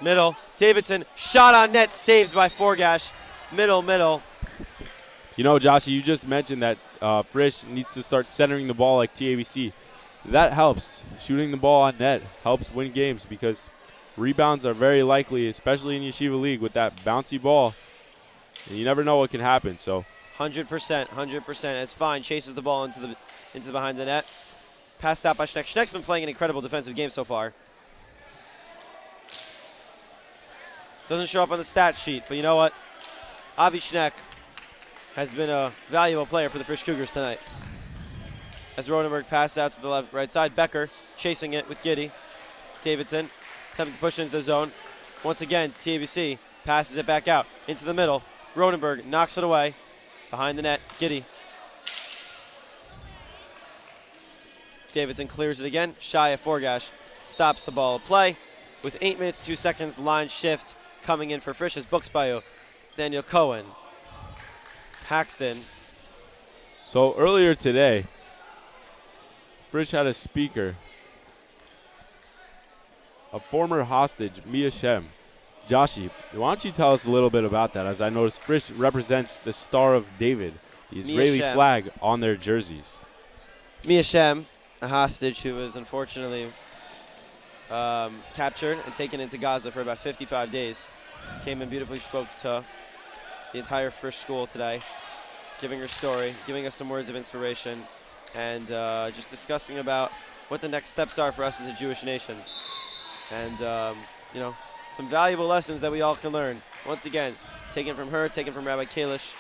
Middle. Davidson. Shot on net. Saved by Forgash. Middle. You know, Josh, you just mentioned that Frisch needs to start centering the ball like TABC. That helps. Shooting the ball on net helps win games because rebounds are very likely, especially in Yeshiva League with that bouncy ball. And you never know what can happen. So 100%. As Fine chases the ball into the behind the net. Passed out by Schneck. Schneck's been playing an incredible defensive game so far. Doesn't show up on the stat sheet, but you know what? Avi Schneck has been a valuable player for the Frisch Cougars tonight. As Rodenberg passed out to the right side, Becker chasing it with Giddy. Davidson attempting to push into the zone. Once again, TABC passes it back out into the middle. Rodenberg knocks it away. Behind the net, Giddy. Davidson clears it again. Shy of Forgash stops the ball of play. With 8 minutes, 2 seconds, line shift coming in for Frisch is Buxbayo. Daniel Cohen. Paxton. So earlier today, Frisch had a speaker. A former hostage, Mia Shem. Joshi, why don't you tell us a little bit about that, as I noticed Frisch represents the Star of David, the Israeli flag, on their jerseys. Mia Shem, a hostage who was unfortunately captured and taken into Gaza for about 55 days, came and beautifully spoke to the entire Frisch school today, giving her story, giving us some words of inspiration, and just discussing about what the next steps are for us as a Jewish nation. And, you know, some valuable lessons that we all can learn. Once again, taken from her, taken from Rabbi Kalish.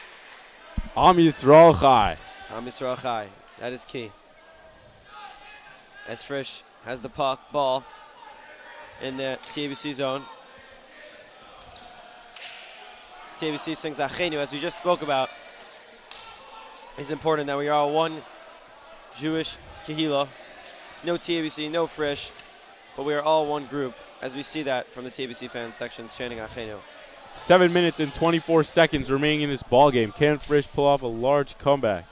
Am Yisrael Chai. Am Yisrael Chai. That is key. As Frisch has the puck, ball in the TABC zone. As TABC sings Achenu, as we just spoke about. It's important that we are all one Jewish Kehillah. No TABC, no Frisch, but we are all one group, as we see that from the TABC fan sections chanting Achenu. 7 minutes and 24 seconds remaining in this ball game. Can Frisch pull off a large comeback?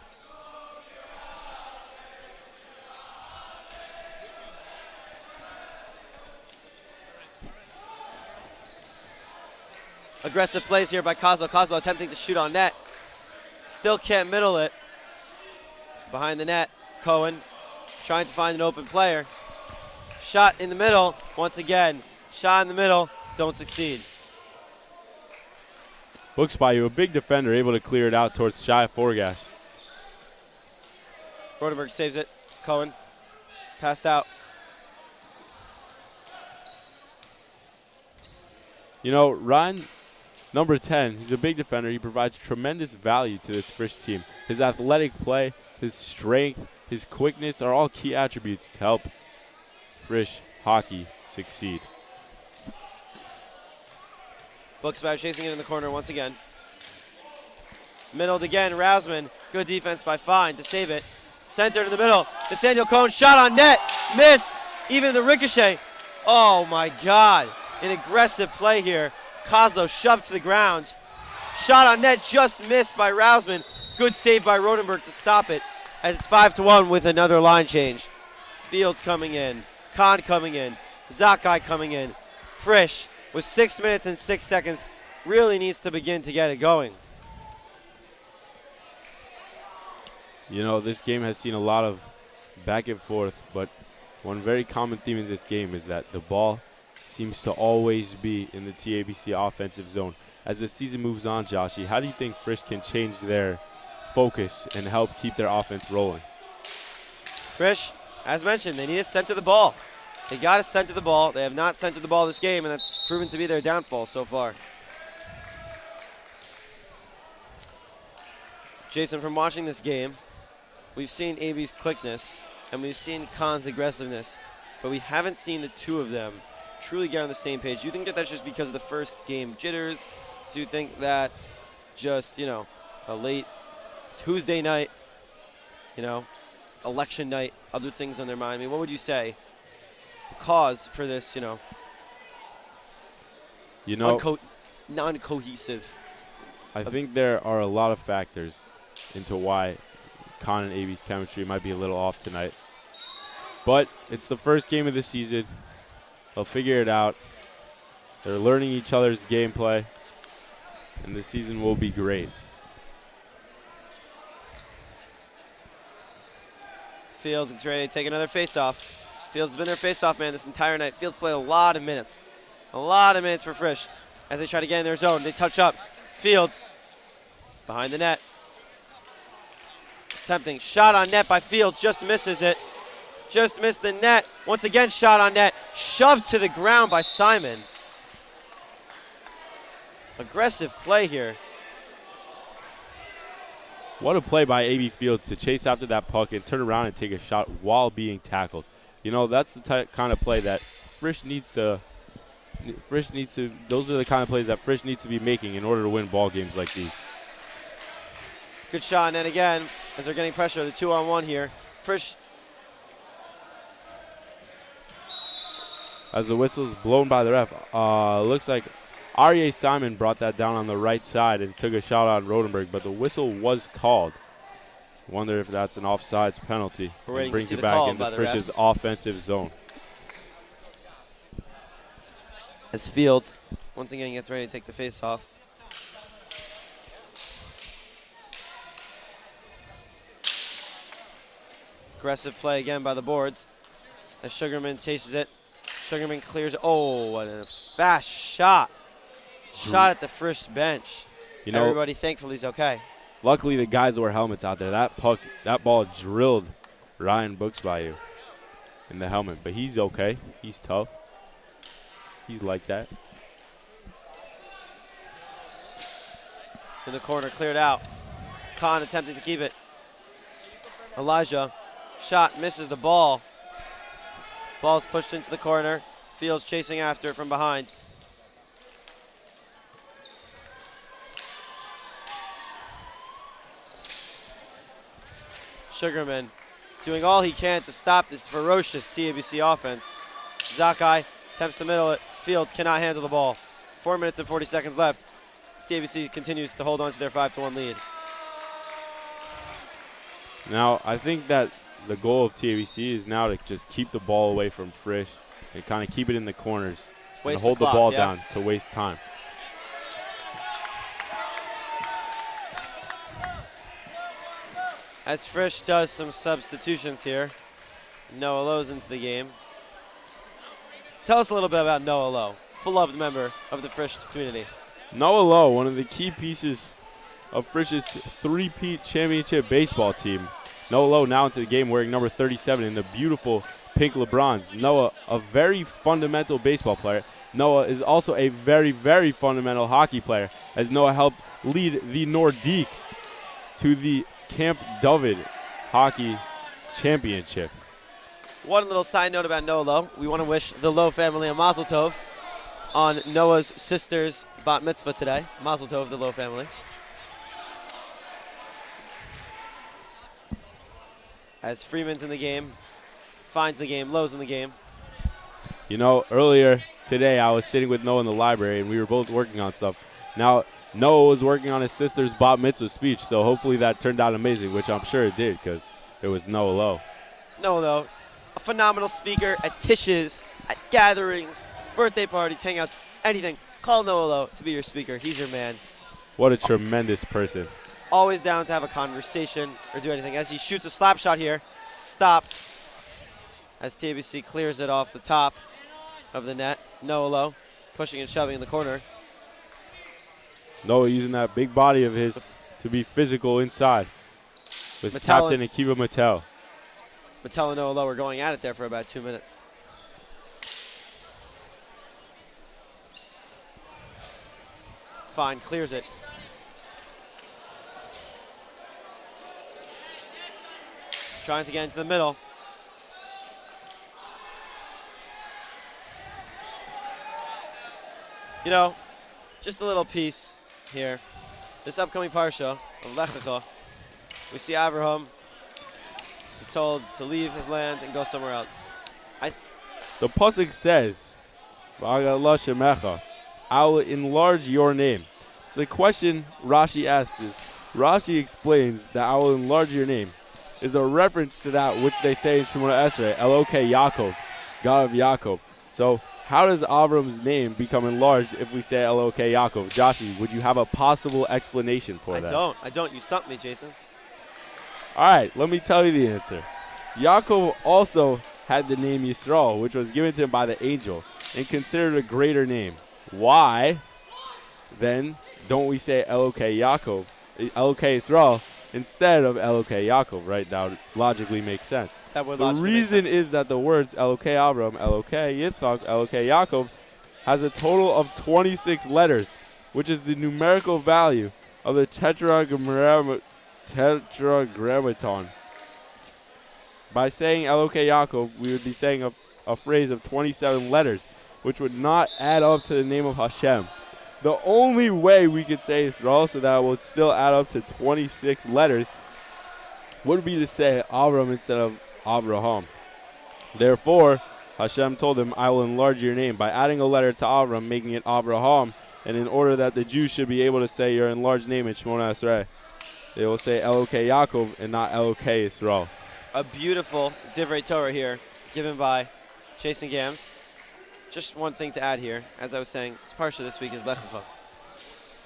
Aggressive plays here by Kozlo. Kozlo attempting to shoot on net. Still can't middle it. Behind the net, Cohen trying to find an open player. Shot in the middle, once again. Shot in the middle, don't succeed. Buxbayo, a big defender, able to clear it out towards Shai Forgash. Rodenberg saves it. Cohen passed out. You know, Ryan, number 10, he's a big defender. He provides tremendous value to this Frisch team. His athletic play, his strength, his quickness are all key attributes to help Frisch hockey succeed. Buxbayo chasing it in the corner once again. Middled again, Rasman. Good defense by Fine to save it. Centered in the middle. Nathaniel Cohen shot on net. Missed. Even the ricochet. Oh my God. An aggressive play here. Kozlo shoved to the ground. Shot on net just missed by Rausman. Good save by Rodenberg to stop it. As it's 5-1 with another line change. Fields coming in. Kahn coming in. Zakai coming in. Frisch with 6 minutes and 6 seconds really needs to begin to get it going. You know, this game has seen a lot of back and forth, but one very common theme in this game is that the ball seems to always be in the TABC offensive zone. As the season moves on, Joshi, how do you think Frisch can change their focus and help keep their offense rolling? Frisch, as mentioned, they need to center the ball. They got to center the ball. They have not centered the ball this game, and that's proven to be their downfall so far. Jason, from watching this game, we've seen AB's quickness, and we've seen Khan's aggressiveness, but we haven't seen the two of them truly get on the same page. Do you think that that's just because of the first game jitters? Do you think that's just, you know, a late Tuesday night, you know, election night, other things on their mind? I mean, what would you say the cause for this, you know, non-cohesive? I think there are a lot of factors into why Khan and AB's chemistry might be a little off tonight. But it's the first game of the season. They'll figure it out. They're learning each other's gameplay, and the season will be great. Fields is ready to take another face-off. Fields has been their face-off man this entire night. Fields played a lot of minutes. A lot of minutes for Frisch as they try to get in their zone. They touch up. Fields behind the net. Attempting shot on net by Fields. Just misses it. Just missed the net. Once again, shot on net. Shoved to the ground by Simon. Aggressive play here. What a play by A.B. Fields to chase after that puck and turn around and take a shot while being tackled. You know, that's the kind of play that Frisch needs to. Those are the kind of plays that Frisch needs to be making in order to win ball games like these. Good shot, and then again, as they're getting pressure, the 2-on-1 here. Frisch as the whistle is blown by the ref. Looks like Aryeh Simon brought that down on the right side and took a shot on Rodenberg, but the whistle was called. Wonder if that's an offsides penalty. And brings it back into Frisch's offensive zone. As Fields once again gets ready to take the face-off. Aggressive play again by the boards as Sugarman chases it. Sugarman clears it. Oh, what a fast shot. Shot at the Frisch bench. You know, everybody thankfully is okay. Luckily, the guys wear helmets out there. That ball drilled Ryan Buxbayu in the helmet, but he's okay. He's tough. He's like that. In the corner, cleared out. Khan attempting to keep it. Elijah, shot, misses the ball. Ball's pushed into the corner. Fields chasing after it from behind. Sugarman doing all he can to stop this ferocious TABC offense. Zakai attempts to middle it. Fields cannot handle the ball. 4 minutes and 40 seconds left. TABC continues to hold on to their 5-1 lead. Now, I think that the goal of TABC is now to just keep the ball away from Frisch and kind of keep it in the corners and hold the ball down to waste time. As Frisch does some substitutions here, Noah Lowe's into the game. Tell us a little bit about Noah Lowe, beloved member of the Frisch community. Noah Lowe, one of the key pieces of Frisch's three-peat championship baseball team. Noah Lowe now into the game wearing number 37 in the beautiful pink LeBrons. Noah, a very fundamental baseball player. Noah is also a very, very fundamental hockey player, as Noah helped lead the Nordiques to the Camp David Hockey Championship. One little side note about Noah Lowe. We want to wish the Lowe family a mazel tov on Noah's sister's bat mitzvah today. Mazel tov, the Lowe family. As Freeman's in the game, finds the game, Lowe's in the game. You know, earlier today I was sitting with Noah in the library and we were both working on stuff. Now, Noah was working on his sister's bat mitzvah speech, so hopefully that turned out amazing, which I'm sure it did because it was Noah Lowe. Noah Lowe, a phenomenal speaker at tishes, at gatherings, birthday parties, hangouts, anything. Call Noah Lowe to be your speaker. He's your man. What a tremendous person. Always down to have a conversation or do anything. As he shoots a slap shot here, stopped as TABC clears it off the top of the net. Noah Lowe pushing and shoving in the corner. Noah using that big body of his to be physical inside with Captain Akiva Mattel. Mattel and Noah Lowe were going at it there for about 2 minutes. Fine, clears it. Trying to get into the middle. You know, just a little piece here. This upcoming parsha of Lech Lecha, we see Abraham is told to leave his land and go somewhere else. The pasuk says, "V'agadla shemecha," I will enlarge your name. So the question Rashi asks is, Rashi explains that I will enlarge your name is a reference to that which they say in Shemona Esrei, Elokei Yaakov, God of Yaakov. So how does Avram's name become enlarged if we say Elokei Yaakov? Joshi, would you have a possible explanation for that? I don't. You stumped me, Jason. All right, let me tell you the answer. Yaakov also had the name Yisrael, which was given to him by the angel and considered a greater name. Why, then, don't we say Elokei Yaakov, Elokei Yisrael, instead of Elokei Yaakov? Right now, it logically makes sense. The reason is that the words Elokei Avram, Elokei Yitzchak, Elokei Yaakov has a total of 26 letters, which is the numerical value of the tetragrammaton. By saying Elokei Yaakov, we would be saying a phrase of 27 letters, which would not add up to the name of Hashem. The only way we could say Yisrael so that it would still add up to 26 letters would be to say Avram instead of Avraham. Therefore, Hashem told him, I will enlarge your name by adding a letter to Avram, making it Avraham, and in order that the Jews should be able to say your enlarged name in Shemona Esrei, they will say Elokei Yaakov and not Elokei Yisrael. A beautiful Divrei Torah here, given by Jason Gams. Just one thing to add here, as I was saying, this parsha this week is Lech Lecha.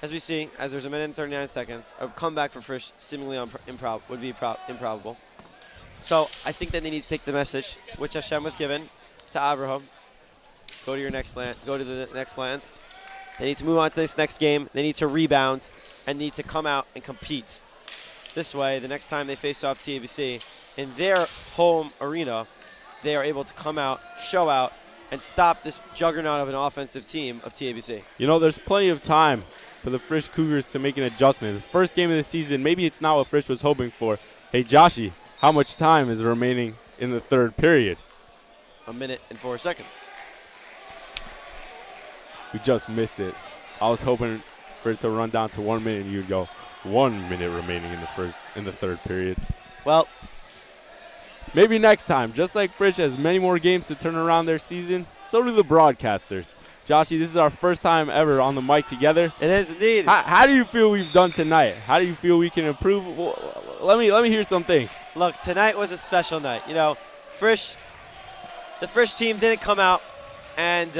As we see, as there's a minute and 39 seconds, a comeback for Frisch seemingly would be improbable. So I think that they need to take the message, which Hashem was given to Abraham. Go to your next land. Go to the next land. They need to move on to this next game. They need to rebound and need to come out and compete. This way, the next time they face off TABC in their home arena, they are able to come out, show out, and stop this juggernaut of an offensive team of TABC. You know, there's plenty of time for the Frisch Cougars to make an adjustment. The first game of the season, maybe it's not what Frisch was hoping for. Hey, Joshi, how much time is remaining in the third period? A minute and 4 seconds. We just missed it. I was hoping for it to run down to 1 minute and you'd go, 1 minute remaining in the third period. Well, maybe next time. Just like Frisch has many more games to turn around their season, so do the broadcasters. Joshie, this is our first time ever on the mic together. It is indeed. How do you feel we've done tonight? How do you feel we can improve? Well, let me hear some things. Look, tonight was a special night. You know, the Frisch team didn't come out and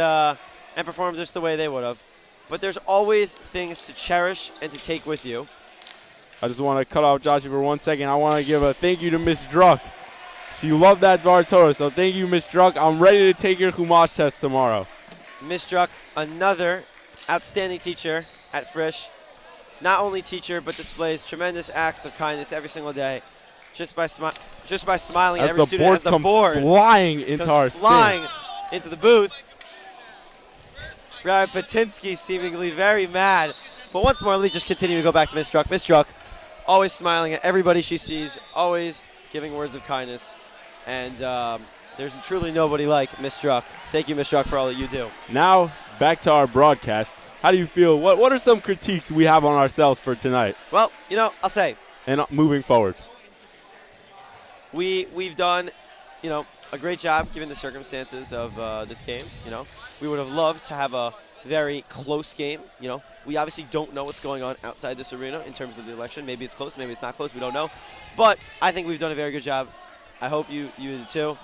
perform just the way they would have. But there's always things to cherish and to take with you. I just want to cut off Joshie for 1 second. I want to give a thank you to Miss Druck. She loved that Dvar Torah, so thank you, Miss Druck. I'm ready to take your Chumash test tomorrow. Miss Druck, another outstanding teacher at Frisch. Not only teacher, but displays tremendous acts of kindness every single day, just by smiling at every student as the board flying into our flying into the booth. Rabbi Patinsky seemingly very mad. But once more, let me just continue to go back to Miss Druck. Miss Druck, always smiling at everybody she sees, always giving words of kindness. And there's truly nobody like Miss Druck. Thank you, Miss Druck, for all that you do. Now, back to our broadcast. How do you feel? What are some critiques we have on ourselves for tonight? Well, you know, I'll say. And moving forward. We've done, you know, a great job given the circumstances of this game. You know, we would have loved to have a very close game. You know, we obviously don't know what's going on outside this arena in terms of the election. Maybe it's close, maybe it's not close. We don't know. But I think we've done a very good job. I hope you do too.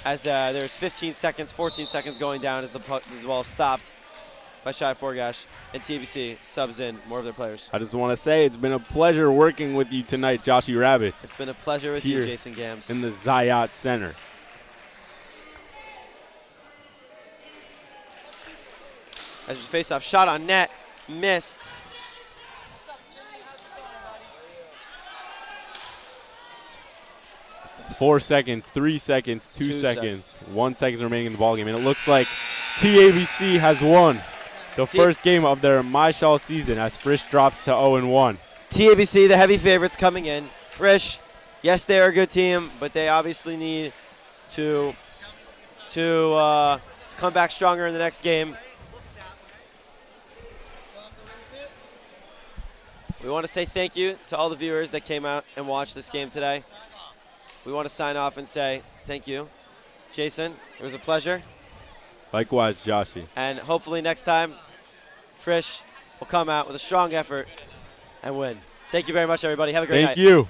As there's 15 seconds, 14 seconds going down as the ball stopped by Shai Forgash, and TABC subs in more of their players. I just want to say it's been a pleasure working with you tonight, Joshie Rabbits. It's been a pleasure with you, Jason Gams. In the Zayat Center. As your face-off shot on net, missed. Four seconds, 3 seconds, 2 seconds, 1 second remaining in the ballgame. And it looks like TABC has won the first game of their Maishal season as Frisch drops to 0-1. TABC, the heavy favorites coming in. Frisch, yes, they are a good team, but they obviously need to come back stronger in the next game. We want to say thank you to all the viewers that came out and watched this game today. We want to sign off and say thank you. Jason, it was a pleasure. Likewise, Joshie. And hopefully next time, Frisch will come out with a strong effort and win. Thank you very much, everybody. Have a great night. Thank you.